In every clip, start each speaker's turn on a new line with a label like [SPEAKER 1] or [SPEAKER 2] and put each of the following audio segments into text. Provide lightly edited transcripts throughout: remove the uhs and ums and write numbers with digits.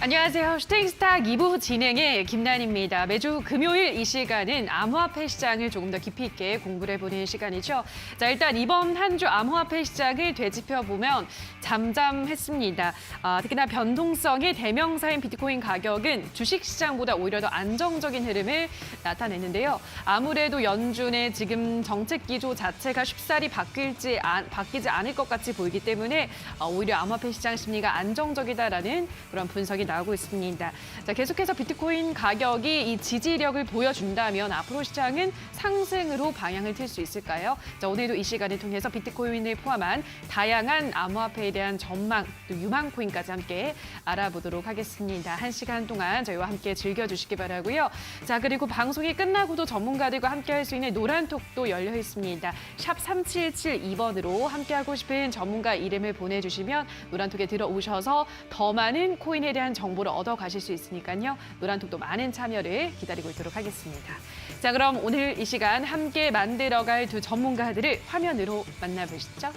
[SPEAKER 1] 안녕하세요. 슈팅스타 2부 진행의 김난입니다. 매주 금요일 이 시간은 암호화폐 시장을 조금 더 깊이 있게 공부를 해보는 시간이죠. 자, 일단 이번 한 주 암호화폐 시장을 되짚어보면 잠잠했습니다. 특히나 변동성의 대명사인 비트코인 가격은 주식시장보다 오히려 더 안정적인 흐름을 나타냈는데요. 아무래도 연준의 지금 정책 기조 자체가 쉽사리 바뀌지 않을 것 같이 보이기 때문에 오히려 암호화폐 시장 심리가 안정적이다라는 그런 분석이 나오고 있습니다. 자, 계속해서 비트코인 가격이 이 지지력을 보여준다면 앞으로 시장은 상승으로 방향을 틀 수 있을까요? 자, 오늘도 이 시간을 통해서 비트코인을 포함한 다양한 암호화폐에 대한 전망, 또 유망 코인까지 함께 알아보도록 하겠습니다. 1시간 동안 저희와 함께 즐겨주시기 바라고요. 자, 그리고 방송이 끝나고도 전문가들과 함께 할 수 있는 노란톡도 열려 있습니다. 샵 3772번으로 함께하고 싶은 전문가 이름을 보내주시면 노란톡에 들어오셔서 더 많은 코인에 대한 정보를 얻어가실 수 있으니까요. 노란톡도 많은 참여를 기다리고 있도록 하겠습니다. 자, 그럼 오늘 이 시간 함께 만들어갈 두 전문가들을 화면으로 만나보시죠.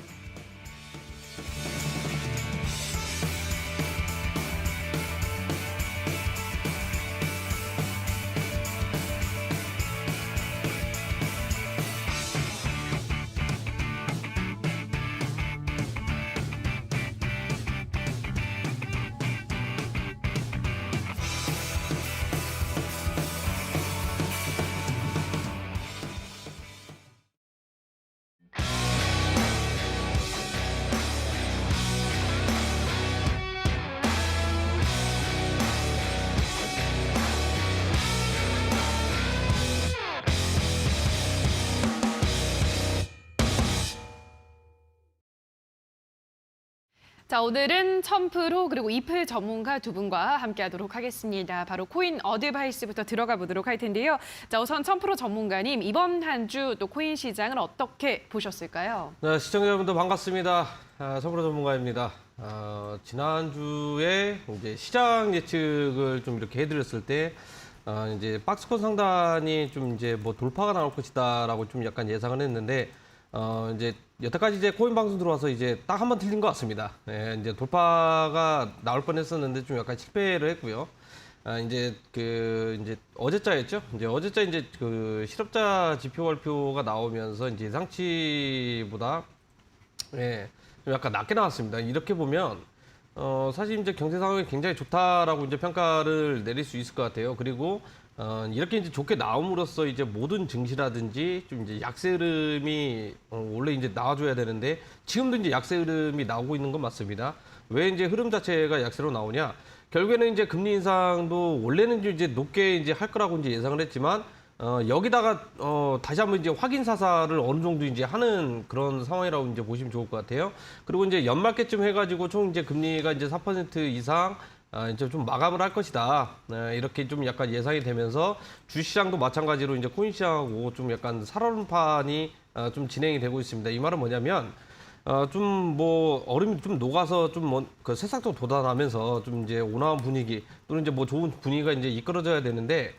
[SPEAKER 1] 자, 오늘은 1000프로 그리고 이플 전문가 두 분과 함께하도록 하겠습니다. 바로 코인 어드바이스부터 들어가 보도록 할 텐데요. 자, 우선 1000프로 전문가님, 이번 한 주 또 코인 시장을 어떻게 보셨을까요?
[SPEAKER 2] 네, 시청자 여러분들 반갑습니다. 1000프로 전문가입니다. 지난주에 이제 시장 예측을 좀 이렇게 해드렸을 때 이제 박스권 상단이 좀 이제 뭐 돌파가 나올 것이다라고 좀 약간 예상을 했는데 이제 여태까지 이제 코인 방송 들어와서 이제 딱 한 번 틀린 것 같습니다. 예, 이제 돌파가 나올 뻔했었는데 좀 약간 실패를 했고요. 이제 이제 어제자였죠. 이제 어제자 이제 그 실업자 지표 발표가 나오면서 이제 예상치보다 좀 약간 낮게 나왔습니다. 이렇게 보면 사실 이제 경제 상황이 굉장히 좋다라고 이제 평가를 내릴 수 있을 것 같아요. 그리고 이렇게 이제 좋게 나옴으로써 이제 모든 증시라든지 좀 이제 약세 흐름이 원래 이제 나와줘야 되는데 지금도 이제 약세 흐름이 나오고 있는 건 맞습니다. 왜 이제 흐름 자체가 약세로 나오냐? 결국에는 이제 금리 인상도 원래는 이제 높게 이제 할 거라고 이제 예상을 했지만 여기다가 다시 한번 이제 확인 사살을 어느 정도 이제 하는 그런 상황이라고 이제 보시면 좋을 것 같아요. 그리고 이제 연말께쯤 해가지고 총 이제 금리가 이제 4% 이상 이제 좀 마감을 할 것이다. 이렇게 좀 약간 예상이 되면서 주시장도 마찬가지로 이제 코인 시장하고 좀 약간 살얼음판이 좀 진행이 되고 있습니다. 이 말은 뭐냐면 좀 뭐 얼음이 좀 녹아서 좀 그 새싹도 돋아나면서 좀 이제 온화한 분위기 또는 이제 뭐 좋은 분위기가 이제 이끌어져야 되는데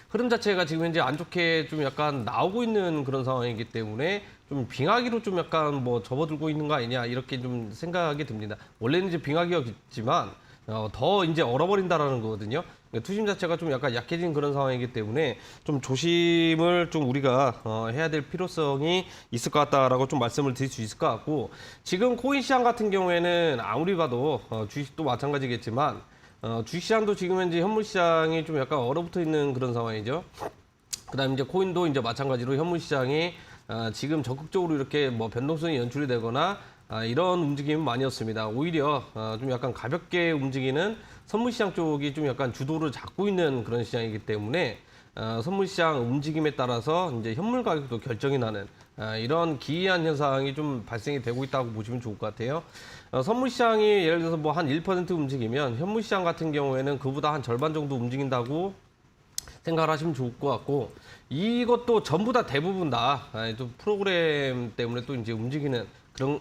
[SPEAKER 2] 흐름 자체가 지금 현재 안 좋게 좀 약간 나오고 있는 그런 상황이기 때문에 좀 빙하기로 좀 약간 뭐 접어들고 있는 거 아니냐 이렇게 좀 생각이 듭니다. 원래는 이제 빙하기였지만 더 이제 얼어버린다라는 거거든요. 그러니까 투심 자체가 좀 약간 약해진 그런 상황이기 때문에 좀 조심을 좀 우리가 해야 될 필요성이 있을 것 같다라고 좀 말씀을 드릴 수 있을 것 같고 지금 코인 시장 같은 경우에는 아무리 봐도 주식도 마찬가지겠지만 주식시장도 지금 현재 현물 시장이 좀 약간 얼어붙어 있는 그런 상황이죠. 그다음에 이제 코인도 이제 마찬가지로 현물 시장이 지금 적극적으로 이렇게 뭐 변동성이 연출이 되거나 이런 움직임은 많이 없습니다. 오히려 좀 약간 가볍게 움직이는 선물시장 쪽이 좀 약간 주도를 잡고 있는 그런 시장이기 때문에 선물시장 움직임에 따라서 이제 현물 가격도 결정이 나는 이런 기이한 현상이 좀 발생이 되고 있다고 보시면 좋을 것 같아요. 선물시장이 예를 들어서 뭐 한 1% 움직이면 현물시장 같은 경우에는 그보다 한 절반 정도 움직인다고 생각을 하시면 좋을 것 같고 이것도 전부 다 대부분 다 또 프로그램 때문에 또 이제 움직이는 그런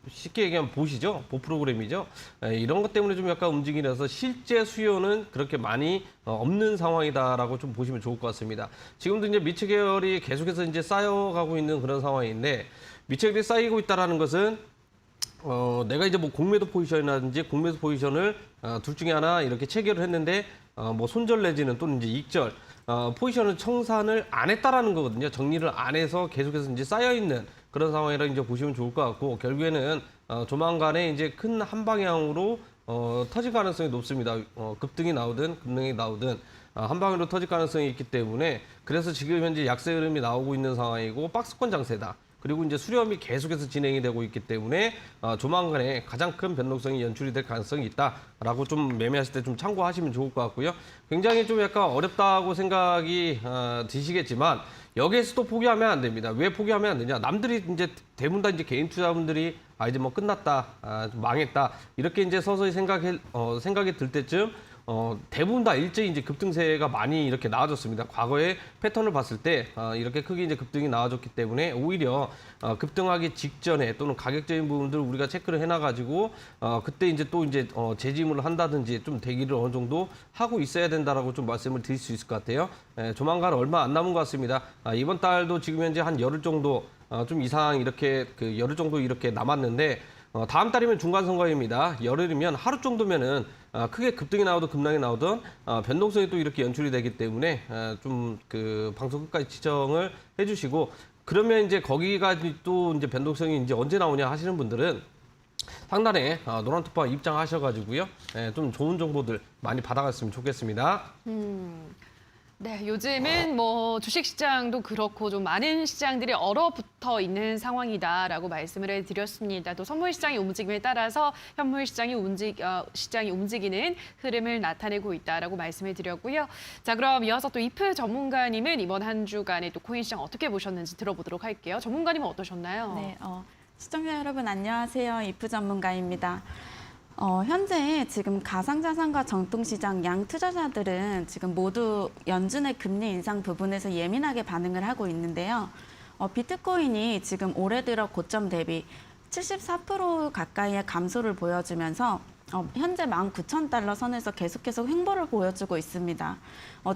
[SPEAKER 2] 쉽게 얘기하면 보시죠. 보 프로그램이죠. 이런 것 때문에 좀 약간 움직이면서 실제 수요는 그렇게 많이 없는 상황이다라고 좀 보시면 좋을 것 같습니다. 지금도 이제 미츠 계열이 계속해서 이제 쌓여가고 있는 그런 상황인데 미츠 계열이 쌓이고 있다라는 것은 내가 이제 뭐 공매도 포지션이라든지 공매수 포지션을 둘 중에 하나 이렇게 체결을 했는데 뭐 손절 내지는 또는 이제 익절 포지션을 청산을 안 했다라는 거거든요. 정리를 안 해서 계속해서 이제 쌓여 있는 그런 상황이라 이제 보시면 좋을 것 같고 결국에는 조만간에 이제 큰 한 방향으로 터질 가능성이 높습니다. 급등이 나오든 급등이 나오든 한 방향으로 터질 가능성이 있기 때문에 그래서 지금 현재 약세 흐름이 나오고 있는 상황이고 박스권 장세다. 그리고 이제 수렴이 계속해서 진행이 되고 있기 때문에 조만간에 가장 큰 변동성이 연출이 될 가능성이 있다라고 좀 매매하실 때 좀 참고하시면 좋을 것 같고요. 굉장히 좀 약간 어렵다고 생각이 드시겠지만 여기에서도 포기하면 안 됩니다. 왜 포기하면 안 되냐? 남들이 이제 대부분 다 이제 개인 투자분들이 이제 뭐 끝났다, 좀 망했다 이렇게 이제 서서히 생각이 들 때쯤. 대부분 다 일제히 이제 급등세가 많이 이렇게 나와줬습니다. 과거의 패턴을 봤을 때 이렇게 크게 이제 급등이 나와줬기 때문에 오히려 급등하기 직전에 또는 가격적인 부분들 우리가 체크를 해놔가지고 그때 이제 또 이제 재짐을 한다든지 좀 대기를 어느 정도 하고 있어야 된다라고 좀 말씀을 드릴 수 있을 것 같아요. 조만간 얼마 안 남은 것 같습니다. 이번 달도 지금 현재 한 열흘 정도 좀 이상 이렇게 그 열흘 정도 이렇게 남았는데. 다음 달이면 중간선거입니다. 열흘이면 하루 정도면은 크게 급등이 나오든 급락이 나오든 변동성이 또 이렇게 연출이 되기 때문에 좀 그 방송 끝까지 시청을 해주시고 그러면 이제 거기가 또 이제 변동성이 이제 언제 나오냐 하시는 분들은 상단에 노란 투파 입장하셔가지고요. 좀 좋은 정보들 많이 받아갔으면 좋겠습니다.
[SPEAKER 1] 네, 요즘은 뭐 주식시장도 그렇고 좀 많은 시장들이 얼어붙어 있는 상황이다라고 말씀을 해드렸습니다. 또 선물시장의 움직임에 따라서 현물시장이 시장이 움직이는 흐름을 나타내고 있다라고 말씀을 드렸고요. 자, 그럼 이어서 또 이프 전문가님은 이번 한 주간의 또 코인 시장 어떻게 보셨는지 들어보도록 할게요. 전문가님은 어떠셨나요?
[SPEAKER 3] 네, 시청자 여러분 안녕하세요. 이프 전문가입니다. 현재 지금 가상자산과 정통시장 양 투자자들은 지금 모두 연준의 금리 인상 부분에서 예민하게 반응을 하고 있는데요. 비트코인이 지금 올해 들어 고점 대비 74% 가까이의 감소를 보여주면서 현재 19,000달러 선에서 계속해서 횡보를 보여주고 있습니다.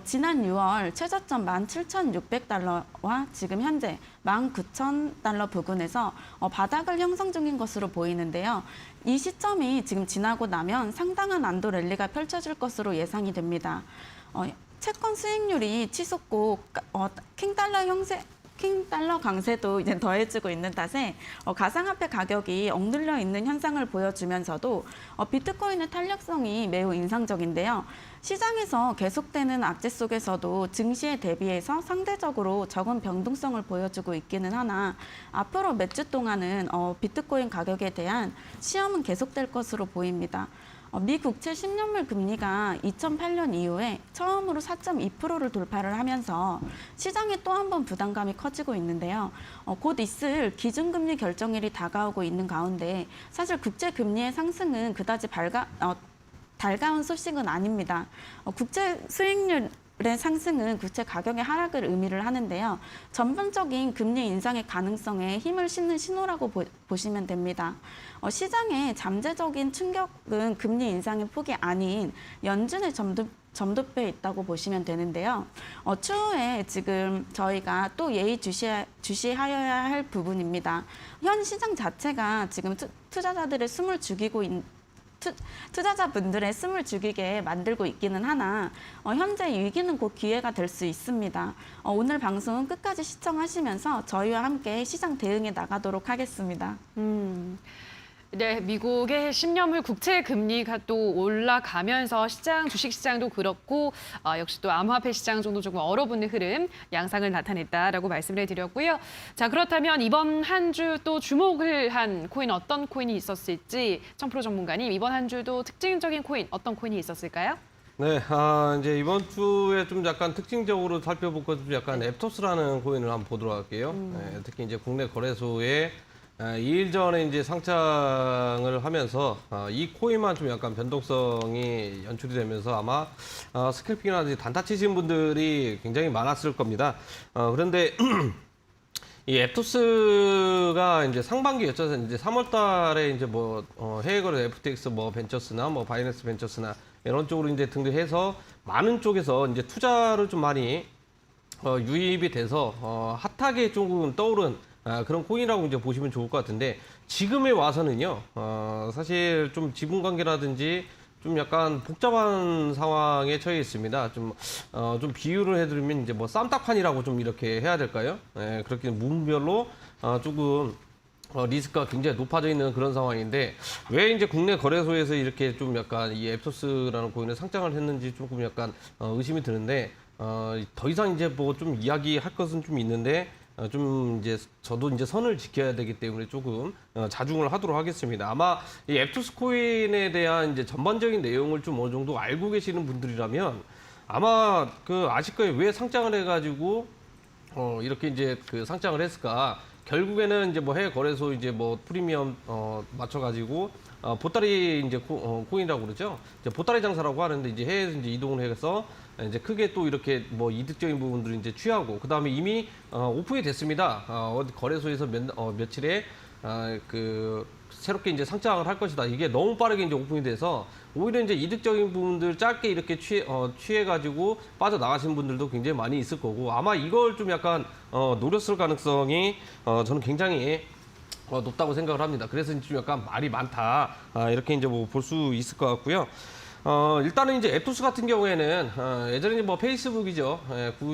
[SPEAKER 3] 지난 6월 최저점 17,600달러와 지금 현재 19,000달러 부근에서 바닥을 형성 중인 것으로 보이는데요. 이 시점이 지금 지나고 나면 상당한 안도 랠리가 펼쳐질 것으로 예상이 됩니다. 채권 수익률이 치솟고 킹달러 강세도 이제 더해지고 있는 탓에 가상화폐 가격이 억눌려 있는 현상을 보여주면서도 비트코인의 탄력성이 매우 인상적인데요. 시장에서 계속되는 악재 속에서도 증시에 대비해서 상대적으로 적은 변동성을 보여주고 있기는 하나 앞으로 몇 주 동안은 비트코인 가격에 대한 시험은 계속될 것으로 보입니다. 미 국채 10년물 금리가 2008년 이후에 처음으로 4.2%를 돌파를 하면서 시장에 또 한 번 부담감이 커지고 있는데요. 곧 있을 기준금리 결정일이 다가오고 있는 가운데 사실 국채 금리의 상승은 그다지 달가운 소식은 아닙니다. 국채 수익률 의 상승은 국채 가격의 하락을 의미를 하는데요. 전반적인 금리 인상의 가능성에 힘을 싣는 신호라고 보시면 됩니다. 시장의 잠재적인 충격은 금리 인상의 폭이 아닌 연준의 점도표에 있다고 보시면 되는데요. 추후에 지금 저희가 또 주시하여야 할 부분입니다. 현 시장 자체가 지금 투자자들의 투자자분들의 숨을 죽이게 만들고 있기는 하나 현재 위기는 곧 기회가 될 수 있습니다. 오늘 방송은 끝까지 시청하시면서 저희와 함께 시장 대응에 나가도록 하겠습니다.
[SPEAKER 1] 네, 미국의 10년물 국채 금리가 또 올라가면서 주식시장도 그렇고 역시 또 암호화폐 시장 정도 조금 얼어붙는 흐름, 양상을 나타냈다라고 말씀을 해드렸고요. 자, 그렇다면 이번 한 주 또 주목을 한 코인 어떤 코인이 있었을지 청프로 전문가님 이번 한 주도 특징적인 코인 어떤 코인이 있었을까요?
[SPEAKER 2] 네, 이제 이번 주에 좀 약간 특징적으로 살펴볼 것도 좀 약간 앱토스라는 코인을 한번 보도록 할게요. 네, 특히 이제 국내 거래소에 2일 전에 이제 상장을 하면서 이 코인만 좀 약간 변동성이 연출이 되면서 아마 스캘핑이나 단타 치신 분들이 굉장히 많았을 겁니다. 그런데 이 앱토스가 이제 상반기였죠. 이제 3월 달에 이제 뭐 해외 거래 FTX 뭐 벤처스나 뭐 바이낸스 벤처스나 이런 쪽으로 이제 등록해서 많은 쪽에서 이제 투자를 좀 많이 유입이 돼서 핫하게 조금 떠오른 그런 코인이라고 이제 보시면 좋을 것 같은데 지금에 와서는요, 사실 좀 지분 관계라든지 좀 약간 복잡한 상황에 처해 있습니다. 좀 비유를 해드리면 이제 뭐 쌈딱판이라고 좀 이렇게 해야 될까요? 그렇게 부분별로 조금 리스크가 굉장히 높아져 있는 그런 상황인데 왜 이제 국내 거래소에서 이렇게 좀 약간 이 앱토스라는 코인을 상장을 했는지 조금 약간 의심이 드는데 더 이상 이제 뭐 좀 이야기할 것은 좀 있는데 좀 이제 저도 이제 선을 지켜야 되기 때문에 조금 자중을 하도록 하겠습니다. 아마 이 앱토스 코인에 대한 이제 전반적인 내용을 좀 어느 정도 알고 계시는 분들이라면 아마 그 아실 거예요. 왜 상장을 해가지고 이렇게 이제 그 상장을 했을까? 결국에는 이제 뭐 해외 거래소 이제 뭐 프리미엄 맞춰가지고 보따리 이제 코인이라고 그러죠. 이제 보따리 장사라고 하는데 이제 해외에서 이제 이동을 해서 이제 크게 또 이렇게 뭐 이득적인 부분들을 이제 취하고 그 다음에 이미 오픈이 됐습니다. 어디 거래소에서 며칠에 그 새롭게 이제 상장을 할 것이다. 이게 너무 빠르게 이제 오픈이 돼서 오히려 이제 이득적인 부분들 짧게 이렇게 취해가지고 빠져나가시는 분들도 굉장히 많이 있을 거고 아마 이걸 좀 약간 노렸을 가능성이 저는 굉장히 높다고 생각을 합니다. 그래서 좀 약간 말이 많다 이렇게 이제 뭐 볼 수 있을 것 같고요. 일단은 이제 앱토스 같은 경우에는 예전에 뭐 페이스북이죠.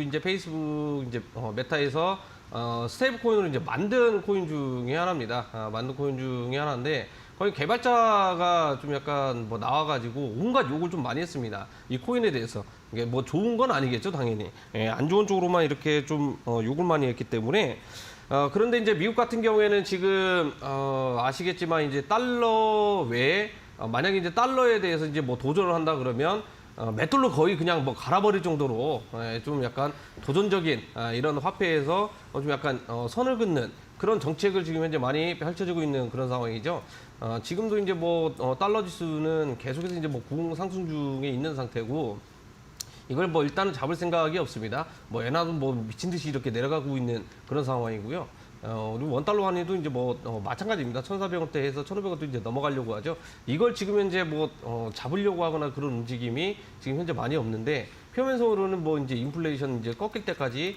[SPEAKER 2] 이제 페이스북 이제 메타에서 스테이블 코인으로 이제 만든 코인 중에 하나입니다. 만든 코인 중에 하나인데 거기 개발자가 좀 약간 뭐 나와가지고 온갖 욕을 좀 많이 했습니다. 이 코인에 대해서. 이게 뭐 좋은 건 아니겠죠, 당연히. 안 좋은 쪽으로만 이렇게 좀 욕을 많이 했기 때문에. 그런데 이제 미국 같은 경우에는 지금 아시겠지만 이제 달러 외에 만약에 이제 달러에 대해서 이제 뭐 도전을 한다 그러면 몇 달러 거의 그냥 뭐 갈아버릴 정도로 좀 약간 도전적인 이런 화폐에서 좀 약간 선을 긋는 그런 정책을 지금 현재 많이 펼쳐지고 있는 그런 상황이죠. 지금도 이제 뭐 달러 지수는 계속해서 이제 뭐 고공상승 중에 있는 상태고 이걸 뭐 일단은 잡을 생각이 없습니다. 뭐 엔화도 뭐 미친 듯이 이렇게 내려가고 있는 그런 상황이고요. 그리고 원달러 환율도 이제 뭐 마찬가지입니다. 1,400원대 해서 1,500원도 이제 넘어가려고 하죠. 이걸 지금 현재 뭐 잡으려고 하거나 그런 움직임이 지금 현재 많이 없는데 표면적으로는 뭐 이제 인플레이션 이제 꺾일 때까지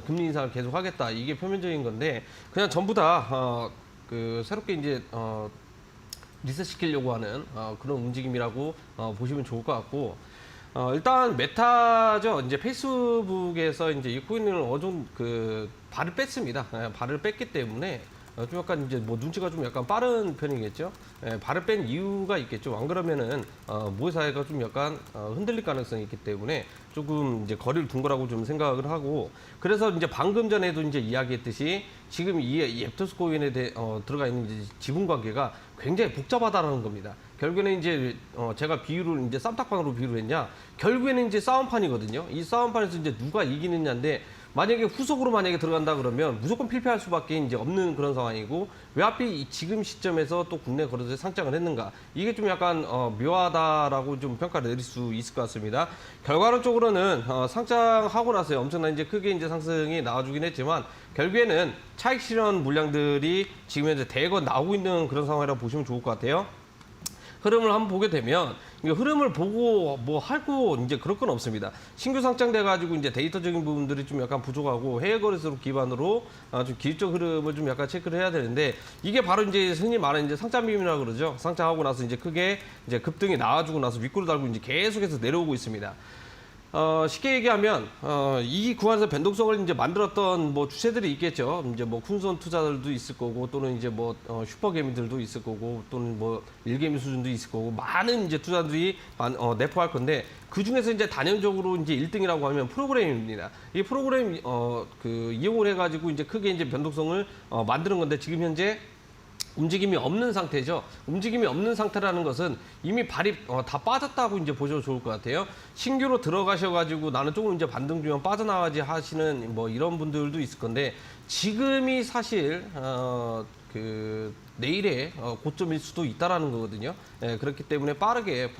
[SPEAKER 2] 금리 인상을 계속 하겠다. 이게 표면적인 건데 그냥 전부 다 그 새롭게 이제 리셋시키려고 하는 그런 움직임이라고 보시면 좋을 것 같고 일단 메타죠. 이제 페이스북에서 이제 이 코인을 어느 정도 그 발을 뺐습니다. 발을 뺐기 때문에 좀 약간 이제 뭐 눈치가 좀 약간 빠른 편이겠죠. 발을 뺀 이유가 있겠죠. 안 그러면은 모회사회가 좀 약간 흔들릴 가능성이 있기 때문에 조금 이제 거리를 둔 거라고 좀 생각을 하고 그래서 이제 방금 전에도 이제 이야기했듯이 지금 이 앱토스 코인에 들어가 있는 이제 지분 관계가 굉장히 복잡하다라는 겁니다. 결국에는 이제 제가 비유를 이제 쌈딱판으로 비유를 했냐 결국에는 이제 싸움판이거든요. 이 싸움판에서 이제 누가 이기느냐인데 만약에 후속으로 만약에 들어간다 그러면 무조건 필패할 수밖에 이제 없는 그런 상황이고 왜 하필 지금 시점에서 또 국내 거래소에 상장을 했는가 이게 좀 약간 묘하다라고 좀 평가를 내릴 수 있을 것 같습니다. 결과론적으로는 상장하고 나서 엄청난 이제 크게 이제 상승이 나와주긴 했지만 결국에는 차익 실현 물량들이 지금 현재 대거 나오고 있는 그런 상황이라고 보시면 좋을 것 같아요. 흐름을 한번 보게 되면 흐름을 보고 뭐 하고 이제 그럴 건 없습니다. 신규 상장돼 가지고 이제 데이터적인 부분들이 좀 약간 부족하고 해외 거래소 기반으로 좀 기술적 흐름을 좀 약간 체크를 해야 되는데 이게 바로 이제 흔히 말하는 이제 상장 밈이라고 그러죠. 상장하고 나서 이제 크게 이제 급등이 나와주고 나서 윗골을 달고 이제 계속해서 내려오고 있습니다. 쉽게 얘기하면 이 구간에서 변동성을 이제 만들었던 뭐 주체들이 있겠죠. 이제 뭐 쿤손 투자들도 있을 거고 또는 이제 뭐 슈퍼개미들도 있을 거고 또는 뭐 일개미 수준도 있을 거고 많은 이제 투자들이 내포할 건데 그 중에서 이제 단연적으로 이제 1등이라고 하면 프로그램입니다. 이 프로그램 그 이용을 해가지고 이제 크게 이제 변동성을 만드는 건데 지금 현재 움직임이 없는 상태죠. 움직임이 없는 상태라는 것은 이미 발이 다 빠졌다고 이제 보셔도 좋을 것 같아요. 신규로 들어가셔가지고 나는 조금 이제 반등 주면 빠져나가지 하시는 뭐 이런 분들도 있을 건데 지금이 사실 그 내일의 고점일 수도 있다라는 거거든요. 그렇기 때문에 빠르게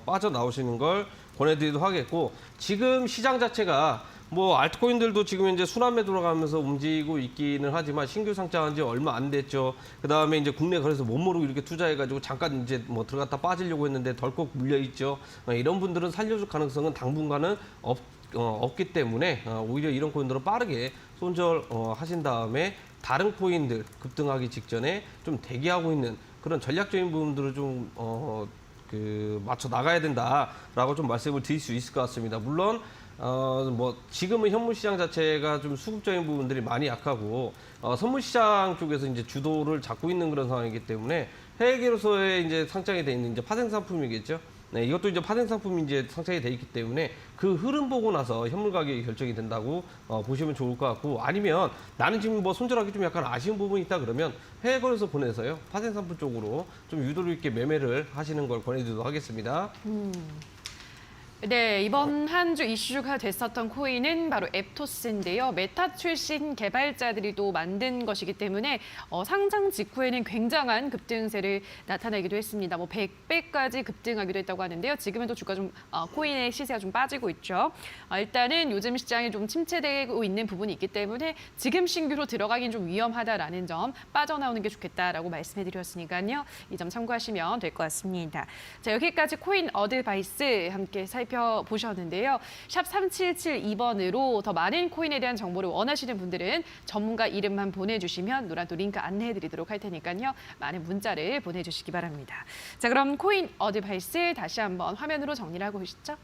[SPEAKER 2] 빠져나오시는 걸 권해드리도록 하겠고 지금 시장 자체가 뭐 알트코인들도 지금 이제 순환매 돌아가면서 움직이고 있기는 하지만 신규 상장한 지 얼마 안 됐죠. 그 다음에 이제 국내 거래소 못 모르고 이렇게 투자해가지고 잠깐 이제 뭐 들어갔다 빠지려고 했는데 덜컥 물려 있죠. 이런 분들은 살려줄 가능성은 당분간은 없기 때문에 오히려 이런 코인들은 빠르게 손절 하신 다음에 다른 코인들 급등하기 직전에 좀 대기하고 있는 그런 전략적인 부분들을 좀 맞춰 나가야 된다라고 좀 말씀을 드릴 수 있을 것 같습니다. 물론 뭐 지금은 현물 시장 자체가 좀 수급적인 부분들이 많이 약하고 선물 시장 쪽에서 이제 주도를 잡고 있는 그런 상황이기 때문에 해외계로서의 이제 상장이 돼 있는 이제 파생 상품이겠죠. 네, 이것도 이제 파생 상품이 이제 상장이 돼 있기 때문에 그 흐름 보고 나서 현물 가격이 결정이 된다고 보시면 좋을 것 같고, 아니면 나는 지금 뭐 손절하기 좀 약간 아쉬운 부분이 있다 그러면 해외 거래소 보내서요 파생 상품 쪽으로 좀 유도력 있게 매매를 하시는 걸 권해드리도록 하겠습니다.
[SPEAKER 1] 네, 이번 한 주 이슈가 됐었던 코인은 바로 앱토스인데요. 메타 출신 개발자들이 또 만든 것이기 때문에 상장 직후에는 굉장한 급등세를 나타내기도 했습니다. 뭐 100배까지 급등하기도 했다고 하는데요. 지금은 또 주가 좀 코인의 시세가 좀 빠지고 있죠. 일단은 요즘 시장이 좀 침체되고 있는 부분이 있기 때문에 지금 신규로 들어가긴 좀 위험하다라는 점, 빠져나오는 게 좋겠다라고 말씀해드렸으니까요. 이 점 참고하시면 될 것 같습니다. 자, 여기까지 코인 어드바이스 함께 살펴보셨는데요. 샵 3772번으로 더 많은 코인에 대한 정보를 원하시는 분들은 전문가 이름만 보내주시면 노란 또 링크 안내해드리도록 할 테니까요. 많은 문자를 보내주시기 바랍니다. 자, 그럼 코인 어드바이스 다시 한번 화면으로 정리를 하고 오시죠.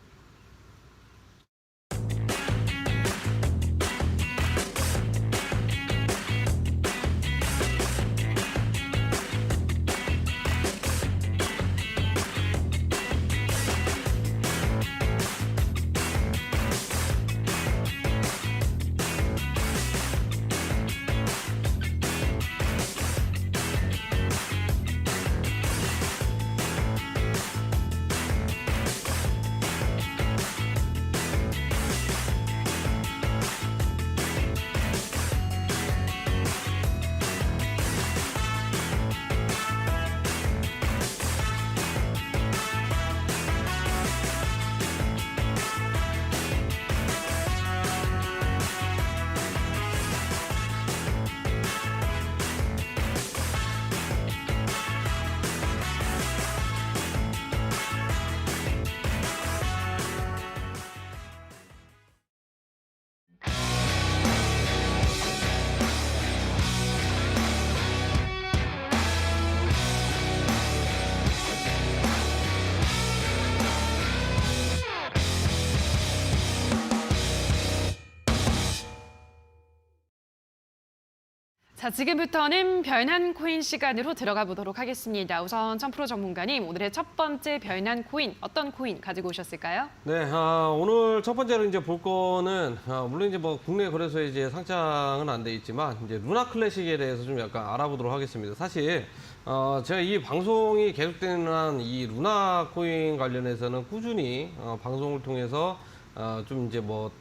[SPEAKER 1] 자, 지금부터는 별난 코인 시간으로 들어가 보도록 하겠습니다. 우선 천프로 전문가님, 오늘의 첫 번째 별난 코인, 어떤 코인 가지고 오셨을까요?
[SPEAKER 2] 네, 오늘 첫 번째로 이제 볼 거는 물론 이제 뭐 국내 거래소에 이제 상장은 안 돼 있지만 이제 루나 클래식에 대해서 좀 약간 알아보도록 하겠습니다. 사실 제가 이 방송이 계속되는 한 이 루나 코인 관련해서는 꾸준히 방송을 통해서 좀 이제 뭐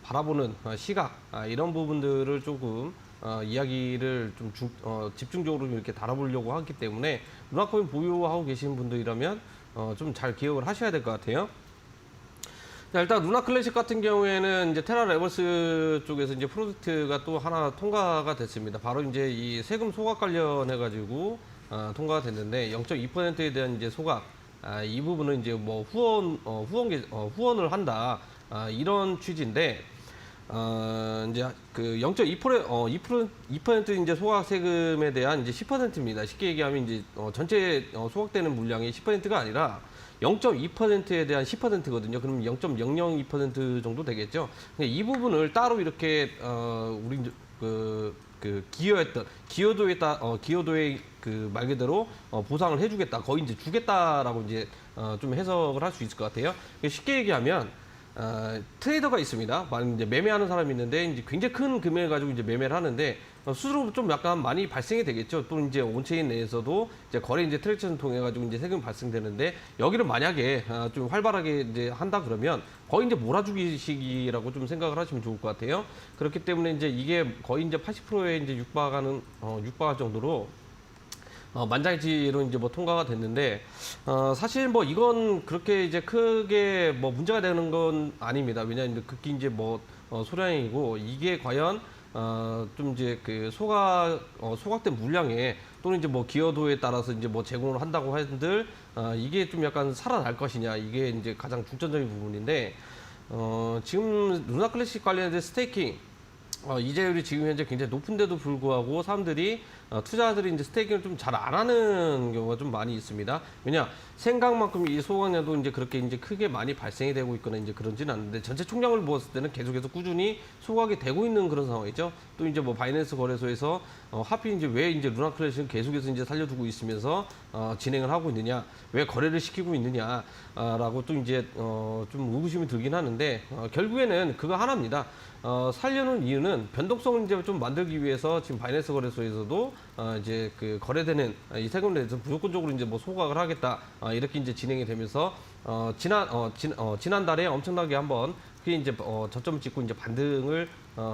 [SPEAKER 2] 바라보는 시각 이런 부분들을 조금 이야기를 좀 집중적으로 이렇게 다뤄보려고 하기 때문에 루나코인 보유하고 계신 분들이라면 좀 잘 기억을 하셔야 될 것 같아요. 자, 일단 루나 클래식 같은 경우에는 이제 테라 레버스 쪽에서 이제 프로젝트가 또 하나 통과가 됐습니다. 바로 이제 이 세금 소각 관련해 가지고 통과가 됐는데 0.2%에 대한 이제 소각 이 부분은 이제 뭐 후원을 한다 이런 취지인데. 이제 그 2% 이제 소각 세금에 대한 이제 10%입니다. 쉽게 얘기하면 이제 전체 소각되는 물량이 10%가 아니라 0.2%에 대한 10%거든요. 그럼 0.002% 정도 되겠죠. 이 부분을 따로 이렇게 우리 기여했던 기여도의 말 그대로 보상을 해주겠다, 거의 이제 주겠다라고 이제 좀 해석을 할 수 있을 것 같아요. 쉽게 얘기하면. 트레이더가 있습니다. 이제 매매하는 사람이 있는데 이제 굉장히 큰 금액을 가지고 이제 매매를 하는데 수수료 좀 약간 많이 발생이 되겠죠. 또 이제 온체인 내에서도 이제 거래 이제 트랜잭션 통해 가지고 이제 세금이 발생되는데 여기를 만약에 좀 활발하게 이제 한다 그러면 거의 이제 몰아주기식이라고 좀 생각을 하시면 좋을 것 같아요. 그렇기 때문에 이제 이게 거의 이제 80%에 이제 육박할 정도로 만장일치로 이제 뭐 통과가 됐는데 사실 뭐 이건 그렇게 이제 크게 뭐 문제가 되는 건 아닙니다. 왜냐하면 극히 이제 뭐 소량이고 이게 과연 좀 이제 소각된 물량에 또는 이제 뭐 기여도에 따라서 이제 뭐 제공을 한다고 한들 이게 좀 약간 살아날 것이냐, 이게 이제 가장 중점적인 부분인데 지금 루나 클래식 관련된 스테이킹 이자율이 지금 현재 굉장히 높은데도 불구하고 사람들이 투자자들이 이제 스테이킹을 좀 잘 안 하는 경우가 좀 많이 있습니다. 왜냐 생각만큼 이 소각량도 이제 그렇게 이제 크게 많이 발생이 되고 있거나 이제 그런지는 않는데 전체 총량을 보았을 때는 계속해서 꾸준히 소각이 되고 있는 그런 상황이죠. 또 이제 뭐 바이낸스 거래소에서 하필 이제 왜 이제 루나 클래식을 계속해서 이제 살려두고 있으면서 진행을 하고 있느냐, 왜 거래를 시키고 있느냐라고 또 이제 좀 의구심이 들긴 하는데 결국에는 그거 하나입니다. 살려는 이유는 변동성을 이제 좀 만들기 위해서 지금 바이낸스 거래소에서도 이제 그 거래되는 이 세금에 대해서 무조건적으로 이제 뭐 소각을 하겠다 이렇게 이제 진행이 되면서 지난달에 엄청나게 한번 그게 이제 저점을 찍고 이제 반등을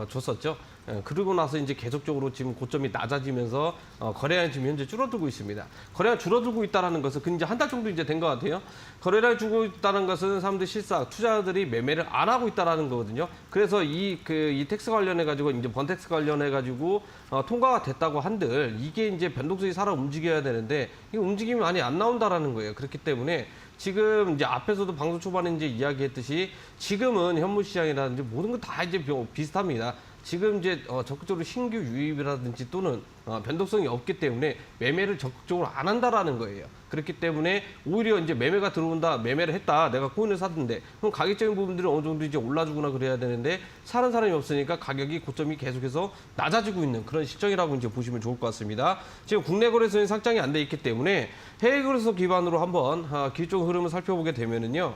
[SPEAKER 2] 줬었죠. 그러고 나서 이제 계속적으로 지금 고점이 낮아지면서 거래량이 지금 현재 줄어들고 있습니다. 거래량 줄어들고 있다는 것은 그 이제 한 달 정도 이제 된 것 같아요. 거래량이 줄고 있다는 것은 사람들 실상 투자자들이 매매를 안 하고 있다는 거거든요. 그래서 이 텍스 관련해 가지고 이제 번텍스 관련해 가지고 통과가 됐다고 한들 이게 이제 변동성이 살아 움직여야 되는데 이 움직임이 많이 안 나온다라는 거예요. 그렇기 때문에 지금 이제 앞에서도 방송 초반에 이제 이야기했듯이 지금은 현물 시장이라든지 모든 건 다 이제 비슷합니다. 지금 이제 적극적으로 신규 유입이라든지 또는 변동성이 없기 때문에 매매를 적극적으로 안 한다라는 거예요. 그렇기 때문에 오히려 이제 매매가 들어온다, 매매를 했다, 내가 코인을 샀는데 그럼 가격적인 부분들이 어느 정도 이제 올라주거나 그래야 되는데 사는 사람이 없으니까 가격이 고점이 계속해서 낮아지고 있는 그런 실정이라고 이제 보시면 좋을 것 같습니다. 지금 국내 거래소는 상장이 안 돼 있기 때문에 해외 거래소 기반으로 한번 기술적 흐름을 살펴보게 되면은요,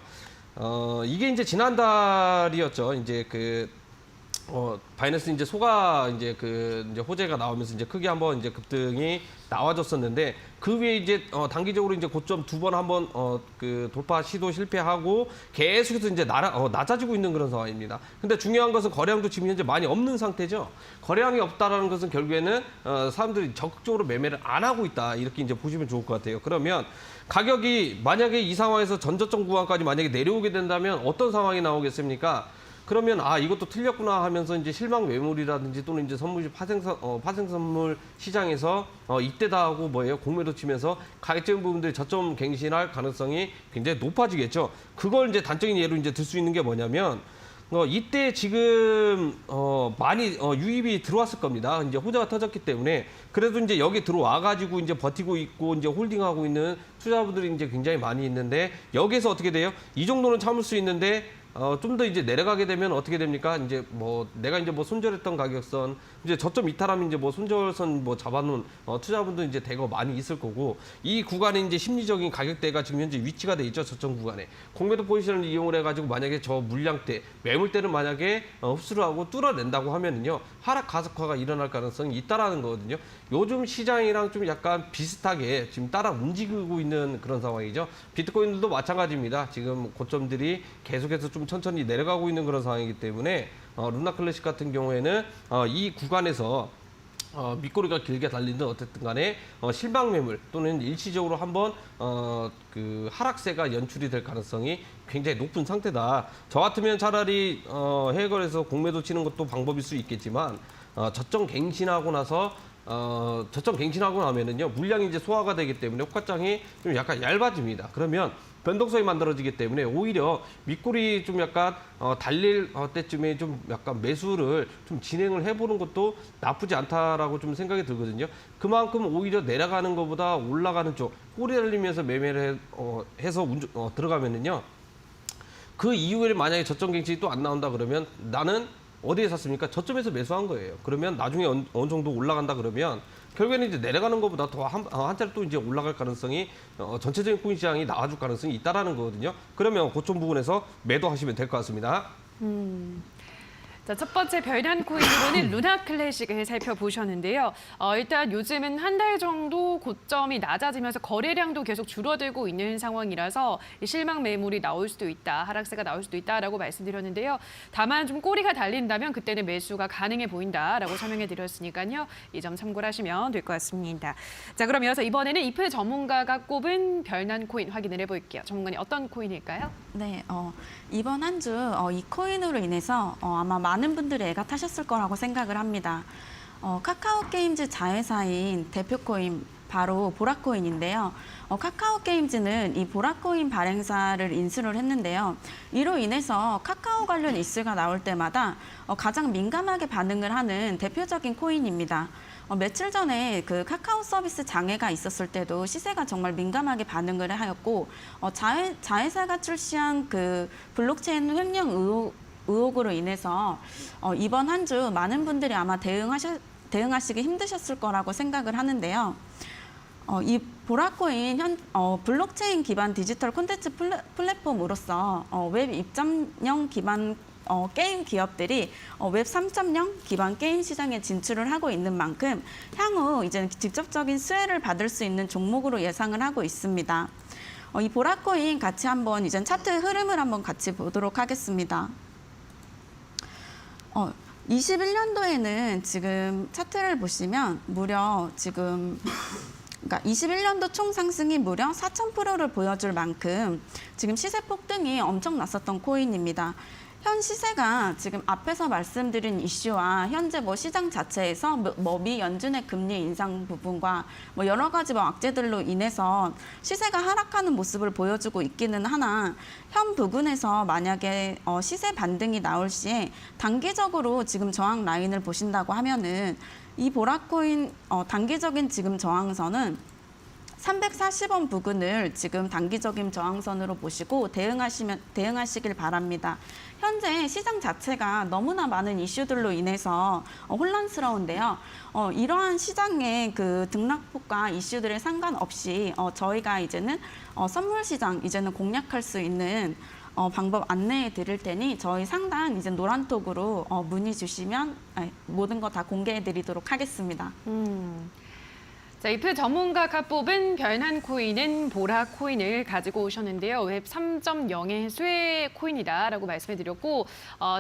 [SPEAKER 2] 이게 이제 지난달이었죠. 이제 바이낸스 이제 이제 호재가 나오면서 이제 크게 한번 이제 급등이 나와줬었는데 그 위에 이제 단기적으로 이제 고점 두 번 한번 돌파 시도 실패하고 계속해서 이제 낮아지고 있는 그런 상황입니다. 근데 중요한 것은 거래량도 지금 현재 많이 없는 상태죠. 거래량이 없다라는 것은 결국에는 사람들이 적극적으로 매매를 안 하고 있다 이렇게 이제 보시면 좋을 것 같아요. 그러면 가격이 만약에 이 상황에서 전저점 구간까지 만약에 내려오게 된다면 어떤 상황이 나오겠습니까? 그러면 이것도 틀렸구나 하면서 이제 실망 매물이라든지 또는 이제 파생 선물 시장에서 이때다 하고 공매도 치면서 가격적인 부분들이 저점 갱신할 가능성이 굉장히 높아지겠죠. 그걸 이제 단적인 예로 이제 들 수 있는 게 뭐냐면 이때 지금 많이 유입이 들어왔을 겁니다. 이제 호재가 터졌기 때문에 그래도 이제 여기 들어와 가지고 이제 버티고 있고 이제 홀딩하고 있는 투자자분들이 이제 굉장히 많이 있는데 여기서 어떻게 돼요? 이 정도는 참을 수 있는데 좀 더 이제 내려가게 되면 어떻게 됩니까? 이제 내가 이제 손절했던 가격선, 이제 저점 이탈하면 이제 손절선 잡아놓은 투자분들 이제 대거 많이 있을 거고 이 구간에 이제 심리적인 가격대가 지금 현재 위치가 돼 있죠. 저점 구간에. 공매도 포지션을 이용을 해가지고 만약에 저 물량대, 매물대를 만약에 흡수를 하고 뚫어낸다고 하면은요, 하락 가속화가 일어날 가능성이 있다라는 거거든요. 요즘 시장이랑 좀 약간 비슷하게 지금 따라 움직이고 있는 그런 상황이죠. 비트코인들도 마찬가지입니다. 지금 고점들이 계속해서 좀 천천히 내려가고 있는 그런 상황이기 때문에 루나 클래식 같은 경우에는 이 구간에서 밑꼬리가 길게 달리든 어쨌든 간에 실망 매물 또는 일시적으로 한번 하락세가 연출이 될 가능성이 굉장히 높은 상태다. 저 같으면 차라리 해외 거래소 공매도 치는 것도 방법일 수 있겠지만 저점 갱신하고 나서 저점 갱신하고 나면은요, 물량이 이제 소화가 되기 때문에 호가장이 좀 약간 얇아집니다. 그러면 변동성이 만들어지기 때문에 오히려 윗골이 좀 약간 달릴 때쯤에 좀 약간 매수를 좀 진행을 해보는 것도 나쁘지 않다라고 좀 생각이 들거든요. 그만큼 오히려 내려가는 것보다 올라가는 쪽 꼬리 달리면서 매매를 해서 들어가면은요, 그 이후에 만약에 저점 갱신이 또 안 나온다 그러면 나는 어디에 샀습니까? 저점에서 매수한 거예요. 그러면 나중에 어느 정도 올라간다 그러면 결국에는 이제 내려가는 것보다 더 한 차례 또 이제 올라갈 가능성이 전체적인 코인 시장이 나와줄 가능성이 있다라는 거거든요. 그러면 고점 부분에서 매도하시면 될 것 같습니다.
[SPEAKER 1] 자, 첫 번째 별난 코인으로는 루나 클래식을 살펴보셨는데요. 일단 요즘은 한 달 정도 고점이 낮아지면서 거래량도 계속 줄어들고 있는 상황이라서 실망 매물이 나올 수도 있다, 하락세가 나올 수도 있다라고 말씀드렸는데요. 다만 좀 꼬리가 달린다면 그때는 매수가 가능해 보인다라고 설명해 드렸으니까요. 이 점 참고를 하시면 될 것 같습니다. 자, 그럼 이어서 이번에는 이프 전문가가 꼽은 별난 코인 확인을 해볼게요. 전문가님 어떤 코인일까요?
[SPEAKER 3] 네, 이번 한 주 이 코인으로 인해서 아마 많은 분들이 애가 타셨을 거라고 생각을 합니다. 카카오 게임즈 자회사인 대표 코인 바로 보라코인인데요. 카카오 게임즈는 이 보라코인 발행사를 인수를 했는데요. 이로 인해서 카카오 관련 이슈가 나올 때마다 가장 민감하게 반응을 하는 대표적인 코인입니다. 며칠 전에 그 카카오 서비스 장애가 있었을 때도 시세가 정말 민감하게 반응을 하였고, 자회사가 출시한 그 블록체인 횡령 의혹으로 인해서 이번 한 주 많은 분들이 아마 대응하시기 힘드셨을 거라고 생각을 하는데요. 이 보라코인 블록체인 기반 디지털 콘텐츠 플랫폼으로서 웹 입점형 기반 게임 기업들이 웹 3.0 기반 게임 시장에 진출을 하고 있는 만큼 향후 이제 직접적인 수혜를 받을 수 있는 종목으로 예상을 하고 있습니다. 이 보라코인 같이 한번 이제 차트 흐름을 한번 같이 보도록 하겠습니다. 21년도에는 지금 차트를 보시면 무려 지금 그러니까 21년도 총 상승이 무려 4,000%를 보여줄 만큼 지금 시세 폭등이 엄청 났었던 코인입니다. 현 시세가 지금 앞에서 말씀드린 이슈와 현재 시장 자체에서 미 연준의 금리 인상 부분과 여러 가지 악재들로 인해서 시세가 하락하는 모습을 보여주고 있기는 하나, 현 부근에서 만약에 시세 반등이 나올 시에 단기적으로 지금 저항 라인을 보신다고 하면은 이 보라코인 단기적인 지금 저항선은 340원 부근을 지금 단기적인 저항선으로 보시고 대응하시길 바랍니다. 현재 시장 자체가 너무나 많은 이슈들로 인해서 혼란스러운데요. 이러한 시장의 그 등락폭과 이슈들에 상관없이 저희가 이제는 선물 시장 이제는 공략할 수 있는 방법 안내해 드릴 테니 저희 상단 이제 노란톡으로 문의 주시면 모든 거 다 공개해 드리도록 하겠습니다.
[SPEAKER 1] 자, 이프 전문가가 뽑은 별난 코인은 보라 코인을 가지고 오셨는데요. 웹 3.0의 수혜 코인이다라고 말씀해드렸고,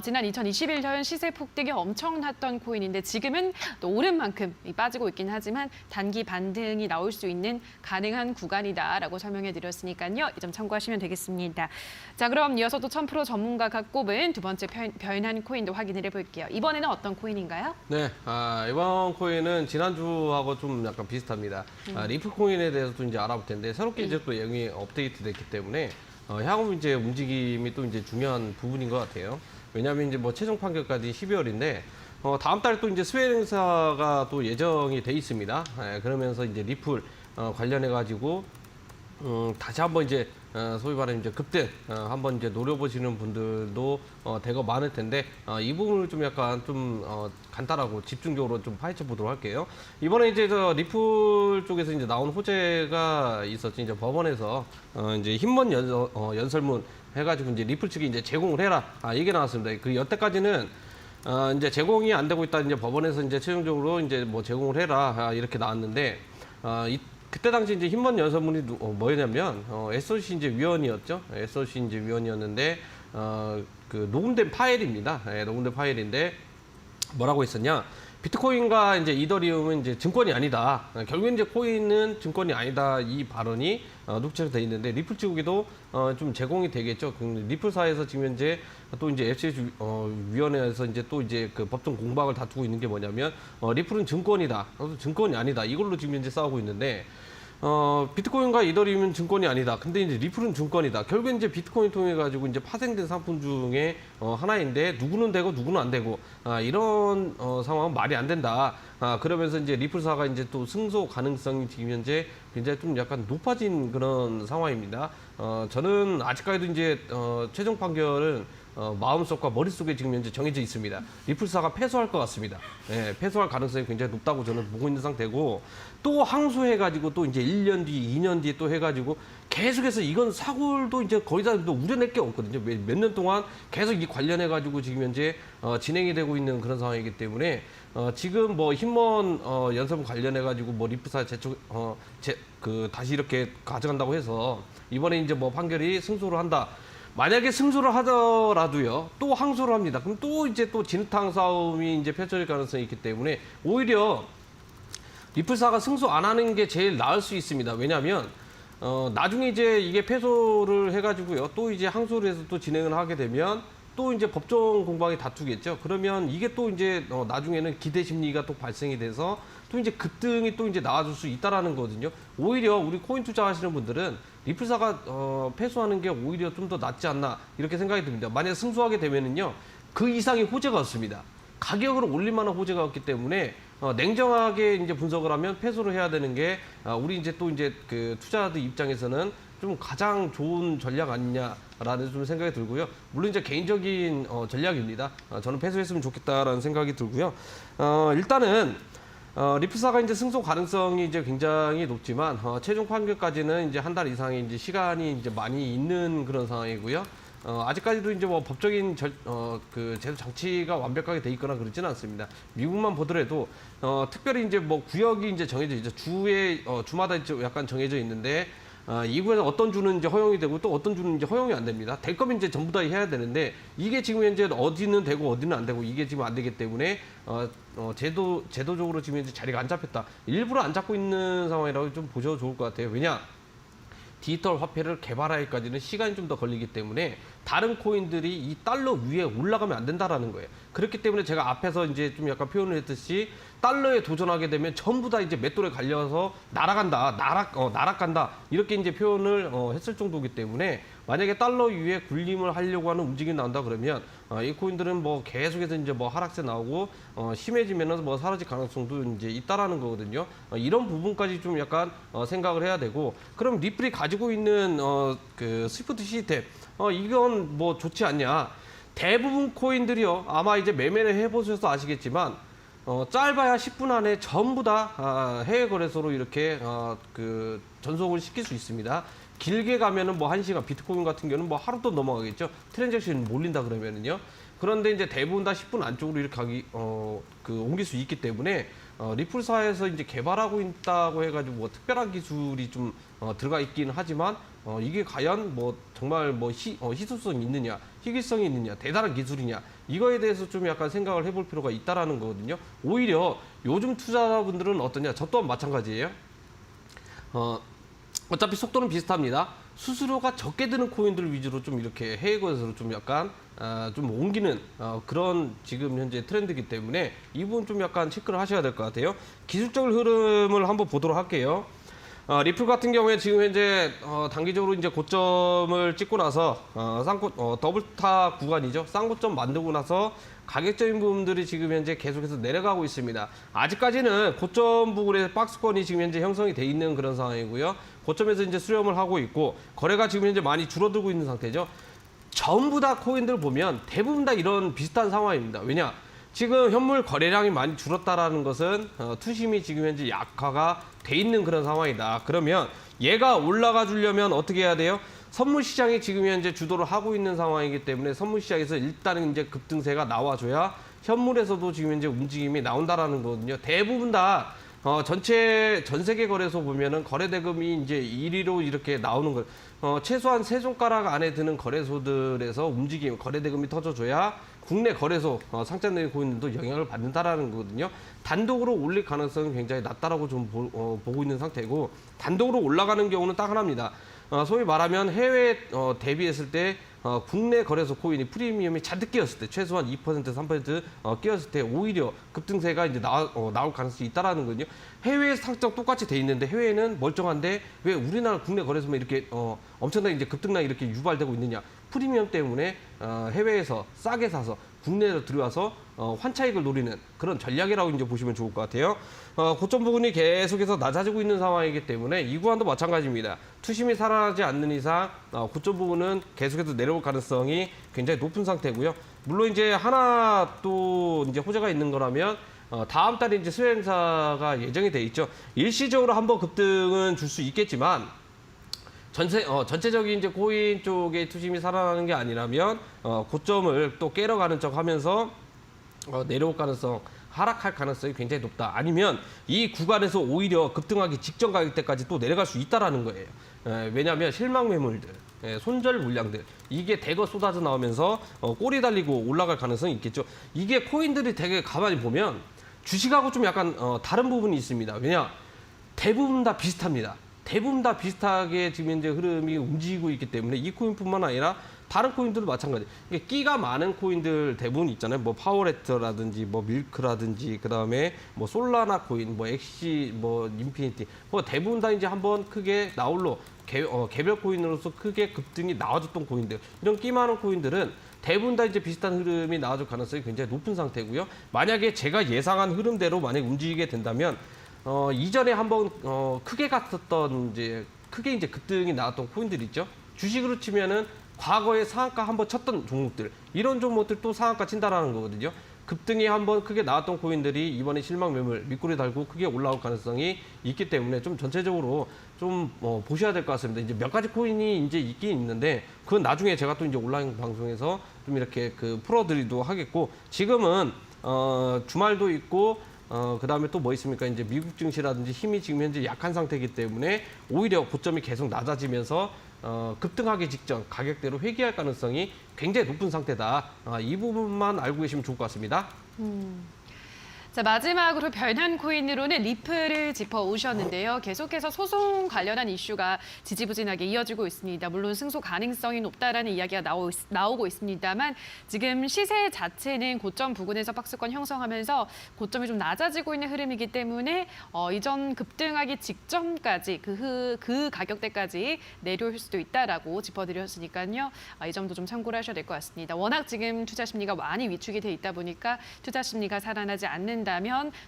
[SPEAKER 1] 지난 2021년 시세 폭등이 엄청났던 코인인데 지금은 또 오른 만큼 빠지고 있긴 하지만 단기 반등이 나올 수 있는 가능한 구간이다라고 설명해드렸으니까요. 이 점 참고하시면 되겠습니다. 자, 그럼 이어서 또 1000% 전문가가 꼽은 두 번째 별난 코인도 확인을 해볼게요. 이번에는 어떤 코인인가요?
[SPEAKER 2] 네, 이번 코인은 지난주하고 좀 약간 비슷합니다. 리플 코인에 대해서도 이제 알아볼 텐데 새롭게 이제 또 내용이 업데이트됐기 때문에 향후 이제 움직임이 또 이제 중요한 부분인 것 같아요. 왜냐하면 이제 최종 판결까지 12월인데 다음 달에 또 이제 수혜 행사가 또 예정이 돼 있습니다. 그러면서 이제 리플 관련해 가지고 다시 한번 이제 소위 말하는 이제 급등 한번 이제 노려보시는 분들도 대거 많을 텐데 이 부분을 좀 약간 좀 간단하고 집중적으로 좀 파헤쳐 보도록 할게요. 이번에 이제 저 리플 쪽에서 이제 나온 호재가 있었지. 이제 법원에서 이제 힘먼 연설문 해가지고 이제 리플 측이 이제 제공을 해라 이게 나왔습니다. 그 여태까지는 이제 제공이 안 되고 있다. 이제 법원에서 이제 최종적으로 이제 제공을 해라 이렇게 나왔는데 그때 당시 이제 힘먼 연설문이 뭐였냐면 SOC 이제 위원이었죠. SOC 이제 위원이었는데 그 녹음된 파일입니다. 녹음된 파일인데 뭐라고 했었냐? 비트코인과 이제 이더리움은 이제 증권이 아니다. 결국엔 이제 코인은 증권이 아니다. 이 발언이 녹취로 돼 있는데 리플 측에도 좀 제공이 되겠죠. 리플사에서 지금 현재 또 이제 FCC 위원회에서 이제 또 이제 그 법정 공방을 다투고 있는 게 뭐냐면 리플은 증권이다. 증권이 아니다. 이걸로 지금 현재 싸우고 있는데 비트코인과 이더리움은 증권이 아니다. 근데 이제 리플은 증권이다. 결국엔 이제 비트코인 통해 가지고 이제 파생된 상품 중에 하나인데 누구는 되고 누구는 안 되고 이런 상황은 말이 안 된다. 그러면서 이제 리플사가 이제 또 승소 가능성이 지금 현재 굉장히 좀 약간 높아진 그런 상황입니다. 저는 아직까지도 이제 최종 판결은 마음속과 머릿속에 지금 현재 정해져 있습니다. 리플사가 패소할 것 같습니다. 예, 패소할 가능성이 굉장히 높다고 저는 보고 있는 상태고 또 항소해가지고 또 이제 1년 뒤, 2년 뒤에 또 해가지고 계속해서 이건 사골도 이제 거의 다 우려낼 게 없거든요. 몇 년 동안 계속 이 관련해가지고 지금 현재 진행이 되고 있는 그런 상황이기 때문에 지금 힘먼 연설문 관련해가지고 리플사 다시 이렇게 가져간다고 해서 이번에 이제 판결이 승소를 한다. 만약에 승소를 하더라도요, 또 항소를 합니다. 그럼 또 이제 또 진흙탕 싸움이 이제 펼쳐질 가능성이 있기 때문에 오히려 리플사가 승소 안 하는 게 제일 나을 수 있습니다. 왜냐하면 나중에 이제 이게 패소를 해가지고요, 또 이제 항소를 해서 또 진행을 하게 되면 또 이제 법정 공방이 다투겠죠. 그러면 이게 또 이제 나중에는 기대 심리가 또 발생이 돼서 또 이제 급등이 또 이제 나와줄 수 있다라는 거거든요. 오히려 우리 코인 투자하시는 분들은 리플사가 패소하는 게 오히려 좀 더 낫지 않나 이렇게 생각이 듭니다. 만약 승소하게 되면은요 그 이상의 호재가 없습니다. 가격을 올릴 만한 호재가 없기 때문에 냉정하게 이제 분석을 하면 패소를 해야 되는 게 우리 이제 또 이제 그 투자자들 입장에서는 좀 가장 좋은 전략 아니냐라는 좀 생각이 들고요. 물론 이제 개인적인 전략입니다. 저는 패소했으면 좋겠다라는 생각이 들고요. 일단은 리플사가 이제 승소 가능성이 이제 굉장히 높지만 최종 판결까지는 이제 한 달 이상의 이제 시간이 이제 많이 있는 그런 상황이고요. 아직까지도 이제 뭐 법적인 그 제도 장치가 완벽하게 돼 있거나 그렇지는 않습니다. 미국만 보더라도 특별히 이제 뭐 구역이 이제 정해져 있죠. 주마다 이제 약간 정해져 있는데 이 구에서 어떤 주는 이제 허용이 되고 또 어떤 주는 이제 허용이 안 됩니다. 될 거면 이제 전부 다 해야 되는데 이게 지금 현재 어디는 되고 어디는 안 되고 이게 지금 안 되기 때문에 제도적으로 지금 현재 자리가 안 잡혔다. 일부러 안 잡고 있는 상황이라고 좀 보셔도 좋을 것 같아요. 왜냐? 디지털 화폐를 개발하기까지는 시간이 좀 더 걸리기 때문에 다른 코인들이 이 달러 위에 올라가면 안 된다라는 거예요. 그렇기 때문에 제가 앞에서 이제 좀 약간 표현을 했듯이 달러에 도전하게 되면 전부 다 이제 맷돌에 갈려서 날아간다, 날아간다 이렇게 이제 표현을 했을 정도이기 때문에 만약에 달러 위에 군림을 하려고 하는 움직임이 나온다 그러면 이 코인들은 뭐 계속해서 이제 뭐 하락세 나오고 심해지면은 뭐 사라질 가능성도 이제 있다라는 거거든요. 이런 부분까지 좀 약간 생각을 해야 되고 그럼 리플이 가지고 있는 그 스위프트 시스템 이건 뭐 좋지 않냐? 대부분 코인들이요 아마 이제 매매를 해보셔서 아시겠지만 짧아야 10분 안에 전부 다 해외 거래소로 이렇게 그 전송을 시킬 수 있습니다. 길게 가면은 뭐 1시간, 비트코인 같은 경우는 뭐 하루도 넘어가겠죠. 트랜잭션이 몰린다 그러면은요. 그런데 이제 대부분 다 10분 안쪽으로 이렇게 옮길 수 있기 때문에 리플사에서 이제 개발하고 있다고 해가지고 뭐 특별한 기술이 좀 들어가 있기는 하지만 이게 과연 뭐 정말 뭐 희소성이 있느냐, 희귀성이 있느냐, 대단한 기술이냐 이거에 대해서 좀 약간 생각을 해볼 필요가 있다라는 거거든요. 오히려 요즘 투자자분들은 어떠냐? 저 또한 마찬가지예요. 어차피 속도는 비슷합니다. 수수료가 적게 드는 코인들 위주로 좀 이렇게 해외 거래소로 좀 약간 좀 옮기는 그런 지금 현재 트렌드이기 때문에 이 부분 좀 약간 체크를 하셔야 될 것 같아요. 기술적인 흐름을 한번 보도록 할게요. 리플 같은 경우에 지금 현재 단기적으로 이제 고점을 찍고 나서 더블탑 구간이죠. 쌍고점 만들고 나서 가격적인 부분들이 지금 현재 계속해서 내려가고 있습니다. 아직까지는 고점 부분에 박스권이 지금 현재 형성이 돼 있는 그런 상황이고요. 고점에서 이제 수렴을 하고 있고 거래가 지금 현재 많이 줄어들고 있는 상태죠. 전부 다 코인들 보면 대부분 다 이런 비슷한 상황입니다. 왜냐? 지금 현물 거래량이 많이 줄었다라는 것은 투심이 지금 현재 약화가 돼 있는 그런 상황이다. 그러면 얘가 올라가 주려면 어떻게 해야 돼요? 선물 시장이 지금 현재 주도를 하고 있는 상황이기 때문에 선물 시장에서 일단은 이제 급등세가 나와줘야 현물에서도 지금 현재 움직임이 나온다라는 거거든요. 대부분 다 전 세계 거래소 보면은 거래 대금이 이제 1위로 이렇게 나오는 거. 최소한 세 손가락 안에 드는 거래소들에서 움직임, 거래 대금이 터져줘야 국내 거래소 상장된 코인들도 영향을 받는다라는 거거든요. 단독으로 올릴 가능성은 굉장히 낮다라고 좀 보고 있는 상태고 단독으로 올라가는 경우는 딱 하나입니다. 소위 말하면 해외 대비했을 때 국내 거래소 코인이 프리미엄이 잔뜩 끼었을 때 최소한 2% 3% 끼었을 때 오히려 급등세가 이제 나올 가능성이 있다라는 거거든요. 해외 상장 똑같이 돼 있는데 해외는 멀쩡한데 왜 우리나라 국내 거래소만 이렇게 엄청나게 이제 급등량이 이렇게 유발되고 있느냐? 프리미엄 때문에 해외에서 싸게 사서 국내로 들어와서 환차익을 노리는 그런 전략이라고 이제 보시면 좋을 것 같아요. 고점 부분이 계속해서 낮아지고 있는 상황이기 때문에 이 구간도 마찬가지입니다. 투심이 살아나지 않는 이상 고점 부분은 계속해서 내려올 가능성이 굉장히 높은 상태고요. 물론 이제 하나 또 이제 호재가 있는 거라면 다음 달에 이제 수요 행사가 예정이 돼 있죠. 일시적으로 한번 급등은 줄 수 있겠지만 전체적인 이제 코인 쪽의 투심이 살아나는 게 아니라면 고점을 또 깨러가는 척 하면서 내려올 가능성, 하락할 가능성이 굉장히 높다. 아니면 이 구간에서 오히려 급등하기 직전 가격대까지 또 내려갈 수 있다라는 거예요. 왜냐하면 실망 매물들, 손절 물량들 이게 대거 쏟아져 나오면서 꼬리 달리고 올라갈 가능성이 있겠죠. 이게 코인들이 되게 가만히 보면 주식하고 좀 약간 다른 부분이 있습니다. 왜냐? 대부분 다 비슷합니다. 대부분 다 비슷하게 지금 현재 흐름이 움직이고 있기 때문에 이 코인뿐만 아니라 다른 코인들도 마찬가지. 이게 끼가 많은 코인들 대부분 있잖아요. 뭐 파워레터라든지 뭐 밀크라든지 그다음에 뭐 솔라나 코인, 뭐 엑시, 뭐 인피니티. 뭐 대부분 다 이제 한번 크게 나홀로 개별 코인으로서 크게 급등이 나와줬던 코인들. 이런 끼 많은 코인들은 대부분 다 이제 비슷한 흐름이 나와줄 가능성이 굉장히 높은 상태고요. 만약에 제가 예상한 흐름대로 만약 움직이게 된다면 이전에 한번 크게 갔었던 크게 이제 급등이 나왔던 코인들 있죠. 주식으로 치면은 과거에 상한가 한번 쳤던 종목들, 이런 종목들 또 상한가 친다라는 거거든요. 급등이 한번 크게 나왔던 코인들이 이번에 실망 매물 밑꼬리 달고 크게 올라올 가능성이 있기 때문에 좀 전체적으로 좀 보셔야 될 것 같습니다. 이제 몇 가지 코인이 이제 있긴 있는데 그건 나중에 제가 또 이제 온라인 방송에서 좀 이렇게 풀어드리도록 하겠고, 지금은 주말도 있고 그다음에 또 뭐 있습니까? 이제 미국 증시라든지 힘이 지금 현재 약한 상태이기 때문에 오히려 고점이 계속 낮아지면서 급등하기 직전 가격대로 회귀할 가능성이 굉장히 높은 상태다. 이 부분만 알고 계시면 좋을 것 같습니다.
[SPEAKER 1] 자, 마지막으로 변한 코인으로는 리플을 짚어오셨는데요. 계속해서 소송 관련한 이슈가 지지부진하게 이어지고 있습니다. 물론 승소 가능성이 높다라는 이야기가 나오고 있습니다만 지금 시세 자체는 고점 부근에서 박스권 형성하면서 고점이 좀 낮아지고 있는 흐름이기 때문에 이전 급등하기 직전까지 그 가격대까지 내려올 수도 있다라고 짚어드렸으니까요. 이 점도 좀 참고를 하셔야 될 것 같습니다. 워낙 지금 투자 심리가 많이 위축이 돼 있다 보니까 투자 심리가 살아나지 않는다면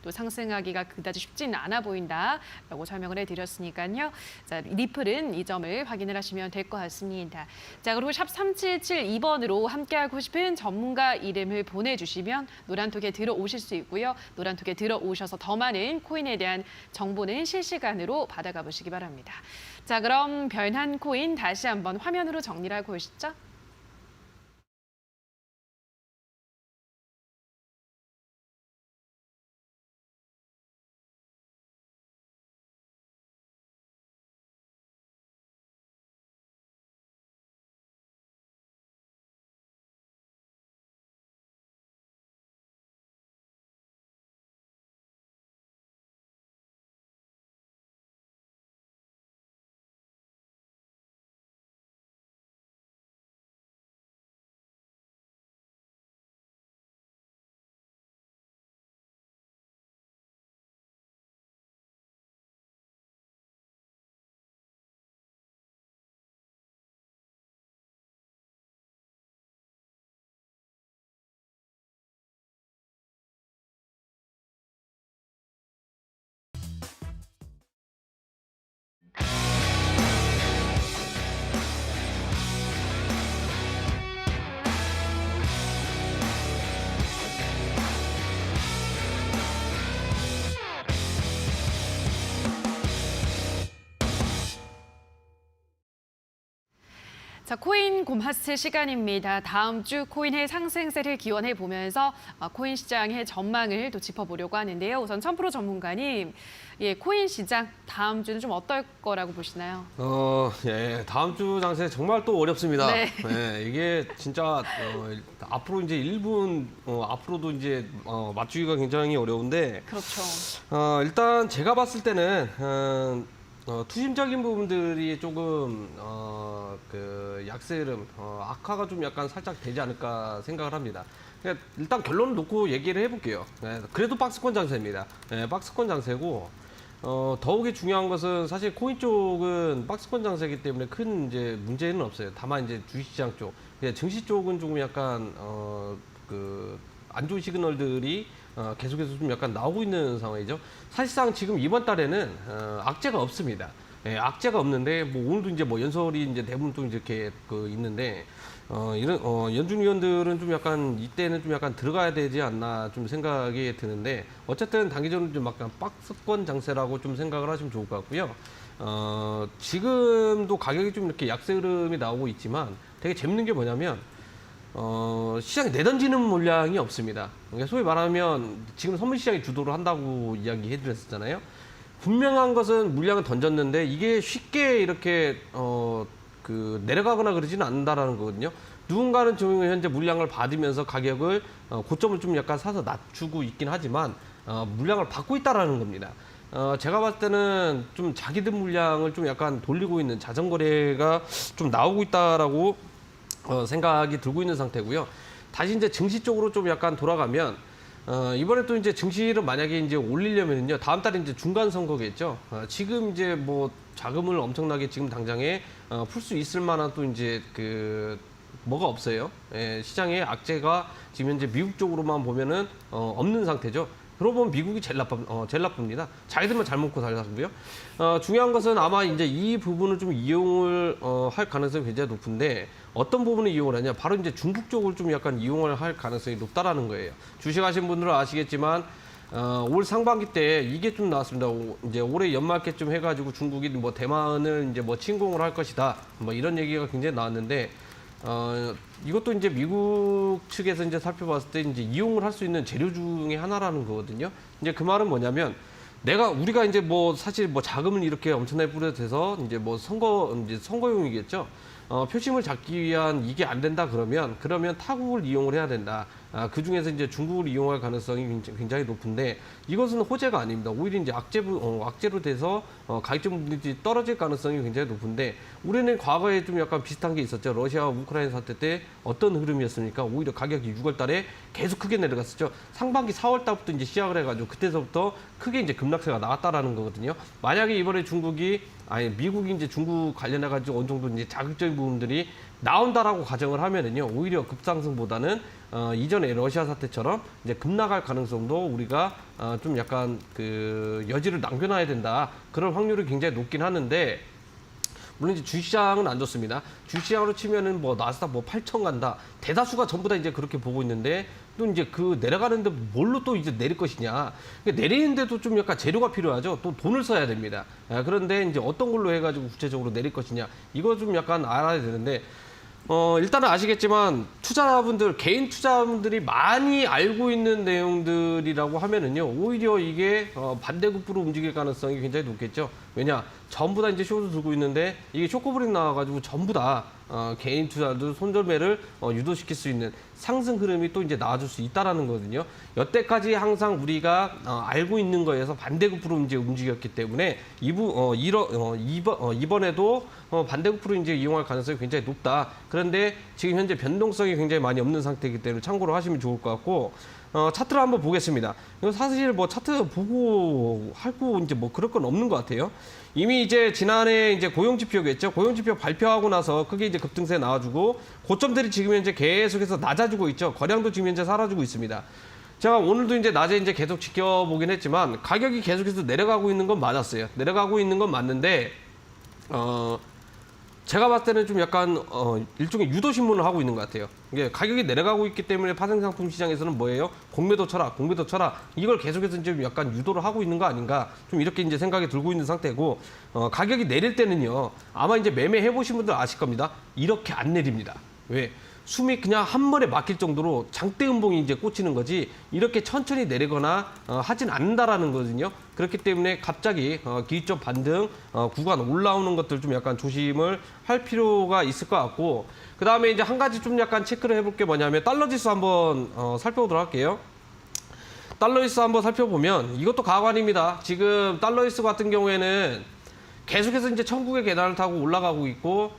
[SPEAKER 1] 또 상승하기가 그다지 쉽지는 않아 보인다라고 설명을 해드렸으니까요. 자, 리플은 이 점을 확인을 하시면 될 것 같습니다. 자, 그리고 샵 3772번으로 함께하고 싶은 전문가 이름을 보내주시면 노란톡에 들어오실 수 있고요. 노란톡에 들어오셔서 더 많은 코인에 대한 정보는 실시간으로 받아가 보시기 바랍니다. 자, 그럼 변한 코인 다시 한번 화면으로 정리를 하고 오시죠. 자, 코인 곰하스 시간입니다. 다음 주 코인의 상승세를 기원해 보면서 코인 시장의 전망을 또 짚어보려고 하는데요. 우선 1000% 전문가님, 코인 시장 다음 주는 좀 어떨 거라고 보시나요?
[SPEAKER 2] 예, 다음 주 장세 정말 또 어렵습니다.
[SPEAKER 1] 네.
[SPEAKER 2] 예, 이게 진짜 앞으로 이제 1분 앞으로도 이제 맞추기가 굉장히 어려운데,
[SPEAKER 1] 그렇죠.
[SPEAKER 2] 일단 제가 봤을 때는 투심적인 부분들이 조금 그 약세 흐름 악화가 좀 약간 살짝 되지 않을까 생각을 합니다. 그러니까 일단 결론을 놓고 얘기를 해볼게요. 그래도 박스권 장세입니다. 박스권 장세고 더욱이 중요한 것은 사실 코인 쪽은 박스권 장세이기 때문에 큰 이제 문제는 없어요. 다만 이제 주식시장 쪽, 증시 쪽은 조금 약간 그 안 좋은 시그널들이 계속해서 좀 약간 나오고 있는 상황이죠. 사실상 지금 이번 달에는 악재가 없습니다. 악재가 없는데 뭐 오늘도 이제 뭐 연설이 이제 대부분 또 이렇게 있는데 이런 연준 위원들은 좀 약간 이때는 좀 약간 들어가야 되지 않나 좀 생각이 드는데, 어쨌든 단기적으로 좀 약간 박스권 장세라고 좀 생각을 하시면 좋을 것 같고요. 지금도 가격이 좀 이렇게 약세 흐름이 나오고 있지만 되게 재밌는 게 뭐냐면 시장에 내던지는 물량이 없습니다. 그러니까 소위 말하면 지금 선물 시장이 주도를 한다고 이야기해 드렸었잖아요. 분명한 것은 물량을 던졌는데 이게 쉽게 이렇게 내려가거나 그러지는 않는다라는 거거든요. 누군가는 지금 현재 물량을 받으면서 가격을 고점을 좀 약간 사서 낮추고 있긴 하지만 물량을 받고 있다라는 겁니다. 제가 봤을 때는 좀 자기들 물량을 좀 약간 돌리고 있는 자전거래가 좀 나오고 있다라고 생각이 들고 있는 상태고요. 다시 이제 증시 쪽으로 좀 약간 돌아가면 이번에 또 이제 증시를 만약에 이제 올리려면요, 다음 달에 이제 중간 선거겠죠. 지금 이제 뭐 자금을 엄청나게 지금 당장에 풀 수 있을 만한 또 이제 뭐가 없어요. 예, 시장에 악재가 지금 현재 미국 쪽으로만 보면은 없는 상태죠. 그러고 보면 미국이 제일 나쁩니다. 자기들만 잘 먹고 살고요. 중요한 것은 아마 이제 이 부분을 좀 이용을 할 가능성이 굉장히 높은데, 어떤 부분을 이용을 하냐? 바로 이제 중국 쪽을 좀 약간 이용을 할 가능성이 높다라는 거예요. 주식하신 분들은 아시겠지만 올 상반기 때 이게 좀 나왔습니다. 이제 올해 연말께쯤 해가지고 중국이 뭐 대만을 이제 뭐 침공을 할 것이다. 뭐 이런 얘기가 굉장히 나왔는데, 이것도 이제 미국 측에서 이제 살펴봤을 때 이제 이용을 할 수 있는 재료 중에 하나라는 거거든요. 이제 그 말은 뭐냐면, 우리가 이제 뭐 사실 뭐 자금을 이렇게 엄청나게 뿌려대서 이제 뭐 선거용이겠죠. 표심을 잡기 위한 이게 안 된다 그러면 타국을 이용을 해야 된다. 그 중에서 이제 중국을 이용할 가능성이 굉장히 높은데, 이것은 호재가 아닙니다. 오히려 이제 악재로 돼서 가격이 떨어질 가능성이 굉장히 높은데, 우리는 과거에 좀 약간 비슷한 게 있었죠. 러시아와 우크라이나 사태 때 어떤 흐름이었습니까? 오히려 가격이 6월 달에 계속 크게 내려갔었죠. 상반기 4월 달부터 이제 시작을 해가지고 그때서부터 크게 이제 급락세가 나왔다라는 거거든요. 만약에 이번에 미국이 이제 중국 관련해가지고 어느 정도 이제 자극적인 부분들이 나온다라고 가정을 하면은요, 오히려 급상승보다는 이전에 러시아 사태처럼 이제 급락할 가능성도 우리가 좀 약간 여지를 남겨놔야 된다. 그럴 확률이 굉장히 높긴 하는데, 물론 이제 주식시장은 안 좋습니다. 주식시장으로 치면은 뭐 나스닥 뭐 8천 간다. 대다수가 전부 다 이제 그렇게 보고 있는데, 또 이제 내려가는데 뭘로 또 이제 내릴 것이냐. 내리는데도 좀 약간 재료가 필요하죠. 또 돈을 써야 됩니다. 그런데 이제 어떤 걸로 해가지고 구체적으로 내릴 것이냐. 이거 좀 약간 알아야 되는데, 일단은 아시겠지만 개인 투자분들이 많이 알고 있는 내용들이라고 하면은요, 오히려 이게 반대급부로 움직일 가능성이 굉장히 높겠죠. 왜냐? 전부 다 이제 쇼도 들고 있는데, 이게 쇼크브릭 나와가지고 전부 다 개인 투자들 손절매를 유도시킬 수 있는 상승 흐름이 또 이제 나와줄 수 있다라는 거거든요. 여태까지 항상 우리가 알고 있는 거에서 반대급부로 이제 움직였기 때문에 이번에도 반대급부로 이제 이용할 가능성이 굉장히 높다. 그런데 지금 현재 변동성이 굉장히 많이 없는 상태이기 때문에 참고로 하시면 좋을 것 같고, 차트를 한번 보겠습니다. 이거 사실 뭐 차트 보고 하고 이제 뭐 그럴 건 없는 것 같아요. 이미 이제 지난해 이제 고용지표겠죠. 고용지표 발표하고 나서 크게 이제 급등세 나와주고, 고점들이 지금 현재 계속해서 낮아지고 있죠. 거량도 지금 현재 사라지고 있습니다. 제가 오늘도 이제 낮에 이제 계속 지켜보긴 했지만, 가격이 계속해서 내려가고 있는 건 맞았어요. 내려가고 있는 건 맞는데, 제가 봤을 때는 좀 약간 일종의 유도 신문을 하고 있는 것 같아요. 이게 가격이 내려가고 있기 때문에 파생상품 시장에서는 뭐예요? 공매도 쳐라, 공매도 쳐라. 이걸 계속해서 좀 약간 유도를 하고 있는 거 아닌가? 좀 이렇게 이제 생각이 들고 있는 상태고, 가격이 내릴 때는요, 아마 이제 매매해 보신 분들 아실 겁니다. 이렇게 안 내립니다. 왜? 숨이 그냥 한 번에 막힐 정도로 장대 음봉이 이제 꽂히는 거지, 이렇게 천천히 내리거나 하진 않는다라는 거거든요. 그렇기 때문에 갑자기 기술적 반등 구간 올라오는 것들 좀 약간 조심을 할 필요가 있을 것 같고, 그 다음에 이제 한 가지 좀 약간 체크를 해볼 게 뭐냐면, 달러 지수 한번 살펴보도록 할게요. 달러 지수 한번 살펴보면 이것도 가관입니다. 지금 달러 지수 같은 경우에는 계속해서 이제 천국의 계단을 타고 올라가고 있고,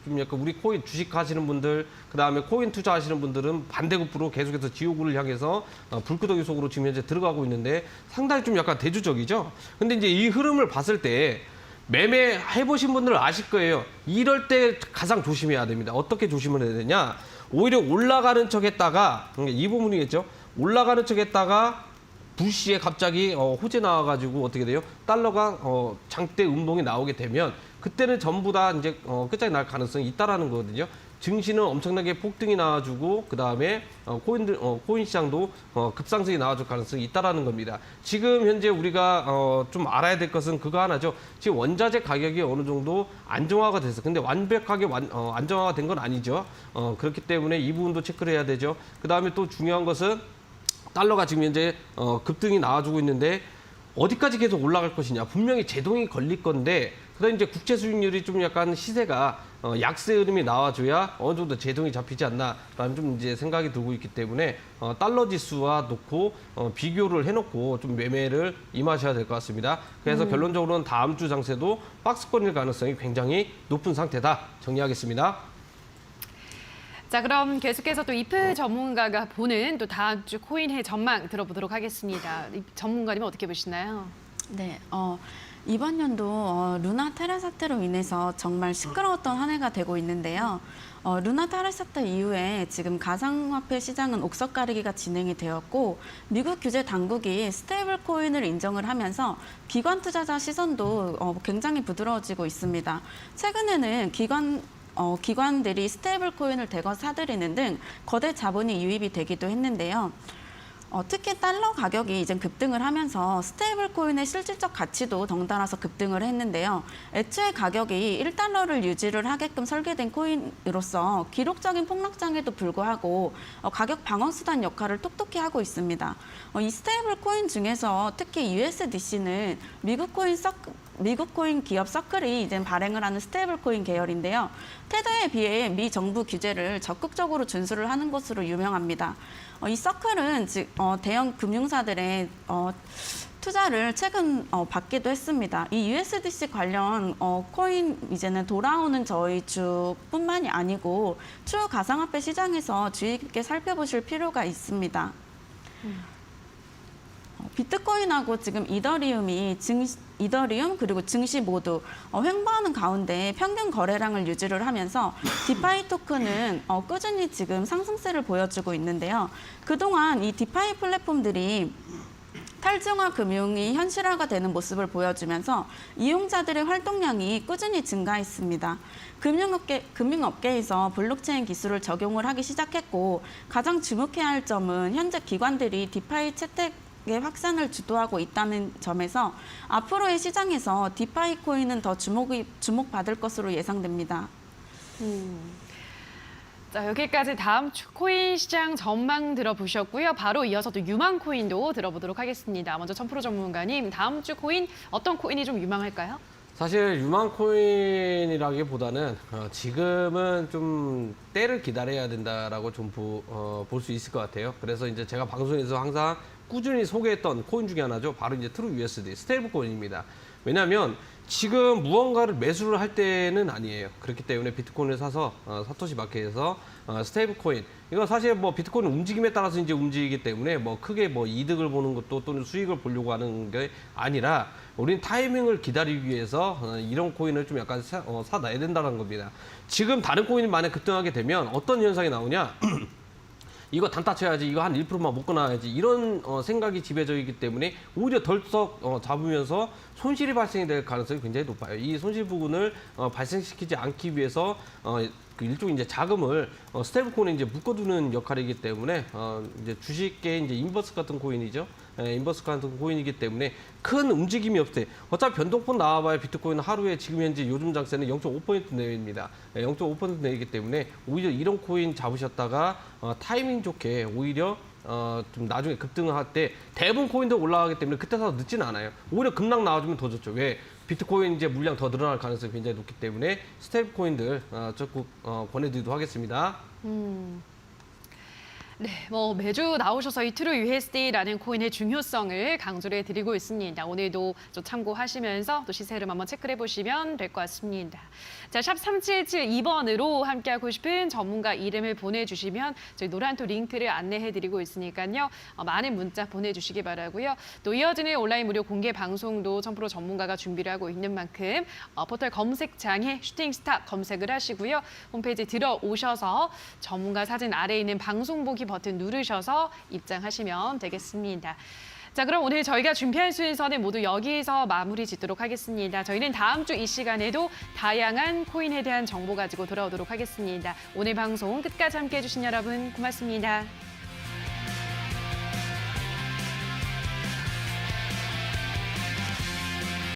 [SPEAKER 2] 좀 약간 우리 코인 주식 하시는 분들, 그 다음에 코인 투자하시는 분들은 반대급부로 계속해서 지옥을 향해서 불구덩이 속으로 지금 현재 들어가고 있는데, 상당히 좀 약간 대주적이죠. 근데 이제 이 흐름을 봤을 때 매매해 보신 분들은 아실 거예요. 이럴 때 가장 조심해야 됩니다. 어떻게 조심을 해야 되냐? 오히려 올라가는 척 했다가, 이 부분이겠죠. 올라가는 척 했다가 불시에 갑자기 호재 나와가지고 어떻게 돼요? 달러가 장대 음봉이 나오게 되면, 그때는 전부 다 이제 끝장이 날 가능성이 있다라는 거거든요. 증시는 엄청나게 폭등이 나와주고, 그 다음에 코인 시장도 급상승이 나와줄 가능성이 있다라는 겁니다. 지금 현재 우리가 좀 알아야 될 것은 그거 하나죠. 지금 원자재 가격이 어느 정도 안정화가 돼서, 근데 완벽하게 안정화가 된 건 아니죠. 그렇기 때문에 이 부분도 체크를 해야 되죠. 그 다음에 또 중요한 것은 달러가 지금 현재 급등이 나와주고 있는데, 어디까지 계속 올라갈 것이냐. 분명히 제동이 걸릴 건데, 그다음 이제 국채 수익률이 좀 약간 시세가 약세 흐름이 나와줘야 어느 정도 제동이 잡히지 않나라는 좀 이제 생각이 들고 있기 때문에, 달러 지수와 놓고 비교를 해놓고 좀 매매를 임하셔야 될 것 같습니다. 그래서 결론적으로는 다음 주 장세도 박스권일 가능성이 굉장히 높은 상태다. 정리하겠습니다.
[SPEAKER 1] 자, 그럼 계속해서 또 이프 전문가가 보는 또 다음 주 코인의 전망 들어보도록 하겠습니다. 이 전문가님은 어떻게 보시나요?
[SPEAKER 3] 네, 이번 연도 루나 테라 사태로 인해서 정말 시끄러웠던 한 해가 되고 있는데요. 루나 테라 사태 이후에 지금 가상화폐 시장은 옥석 가리기가 진행이 되었고 미국 규제 당국이 스테이블 코인을 인정을 하면서 기관 투자자 시선도 굉장히 부드러워지고 있습니다. 최근에는 기관들이 스테이블 코인을 대거 사들이는 등 거대 자본이 유입이 되기도 했는데요. 특히 달러 가격이 이제 급등을 하면서 스테이블 코인의 실질적 가치도 덩달아서 급등을 했는데요. 애초에 가격이 1달러를 유지를 하게끔 설계된 코인으로서 기록적인 폭락장에도 불구하고 가격 방어 수단 역할을 톡톡히 하고 있습니다. 이 스테이블 코인 중에서 특히 USDC는 미국 코인 기업 서클이 이제 발행을 하는 스테이블 코인 계열인데요. 테더에 비해 미 정부 규제를 적극적으로 준수를 하는 것으로 유명합니다. 이 서클은 대형 금융사들의 투자를 최근 받기도 했습니다. 이 USDC 관련 코인 이제는 돌아오는 저희 주뿐만이 아니고 추후 가상화폐 시장에서 주의 깊게 살펴보실 필요가 있습니다. 비트코인하고 지금 이더리움 그리고 증시 모두 횡보하는 가운데 평균 거래량을 유지를 하면서 디파이 토큰은 꾸준히 지금 상승세를 보여주고 있는데요. 그동안 이 디파이 플랫폼들이 탈중화 금융이 현실화가 되는 모습을 보여주면서 이용자들의 활동량이 꾸준히 증가했습니다. 금융업계에서 블록체인 기술을 적용을 하기 시작했고 가장 주목해야 할 점은 현재 기관들이 디파이 채택의 확산을 주도하고 있다는 점에서 앞으로의 시장에서 디파이 코인은 더 주목받을 것으로 예상됩니다.
[SPEAKER 1] 자, 여기까지 다음 주 코인 시장 전망 들어보셨고요. 바로 이어서 또 유망 코인도 들어보도록 하겠습니다. 먼저 천프로 전문가님, 다음 주 코인 어떤 코인이 좀 유망할까요?
[SPEAKER 2] 사실 유망 코인이라기보다는 지금은 좀 때를 기다려야 된다라고 좀 볼 수 있을 것 같아요. 그래서 이제 제가 방송에서 항상 꾸준히 소개했던 코인 중에 하나죠. 바로 이제 트루 USD 스테이블 코인입니다. 왜냐하면 지금 무언가를 매수를 할 때는 아니에요. 그렇기 때문에 비트코인을 사서 사토시 마켓에서 스테이블 코인, 이거 사실 뭐 비트코인 움직임에 따라서 이제 움직이기 때문에 뭐 크게 뭐 이득을 보는 것도 또는 수익을 보려고 하는 게 아니라 우리는 타이밍을 기다리기 위해서 이런 코인을 좀 약간 사놔야 된다는 겁니다. 지금 다른 코인이 만약 급등하게 되면 어떤 현상이 나오냐? 이거 단타 쳐야지, 이거 한 1%만 먹고 나와야지, 이런 생각이 지배져 있기 때문에 오히려 덜썩 잡으면서 손실이 발생이 될 가능성이 굉장히 높아요. 이 손실 부분을 발생시키지 않기 위해서 그 일종의 이제 자금을 스테이블 코인에 이제 묶어두는 역할이기 때문에 이제 주식계 이제 인버스 같은 코인이죠. 인버스 같은 코인이기 때문에 큰 움직임이 없어요. 어차피 변동폭 나와봐야 비트코인은 하루에 지금 현재 요즘 장세는 0.5% 내외입니다. 0.5% 내외이기 때문에 오히려 이런 코인 잡으셨다가 타이밍 좋게 오히려 좀 나중에 급등을 할 때 대부분 코인도 올라가기 때문에 그때 사서 늦지는 않아요. 오히려 급락 나와주면 더 좋죠. 왜? 비트코인 이제 물량 더 늘어날 가능성이 굉장히 높기 때문에 스테이블 코인들 적극 권해드리도록 하겠습니다.
[SPEAKER 1] 네, 뭐 매주 나오셔서 이 트루 USD라는 코인의 중요성을 강조를 해드리고 있습니다. 오늘도 좀 참고하시면서 또 시세 흐름 한번 체크를 해보시면 될 것 같습니다. 자, 샵 3772번으로 함께하고 싶은 전문가 이름을 보내주시면 저희 노란토 링크를 안내해드리고 있으니까요. 많은 문자 보내주시기 바라고요. 또 이어지는 온라인 무료 공개 방송도 천프로 전문가가 준비를 하고 있는 만큼 포털 검색창에 슈팅스타 검색을 하시고요. 홈페이지 들어오셔서 전문가 사진 아래에 있는 방송 보기 버튼 누르셔서 입장하시면 되겠습니다. 자, 그럼 오늘 저희가 준비한 순서는 모두 여기서 마무리 짓도록 하겠습니다. 저희는 다음 주 이 시간에도 다양한 코인에 대한 정보 가지고 돌아오도록 하겠습니다. 오늘 방송 끝까지 함께해 주신 여러분 고맙습니다.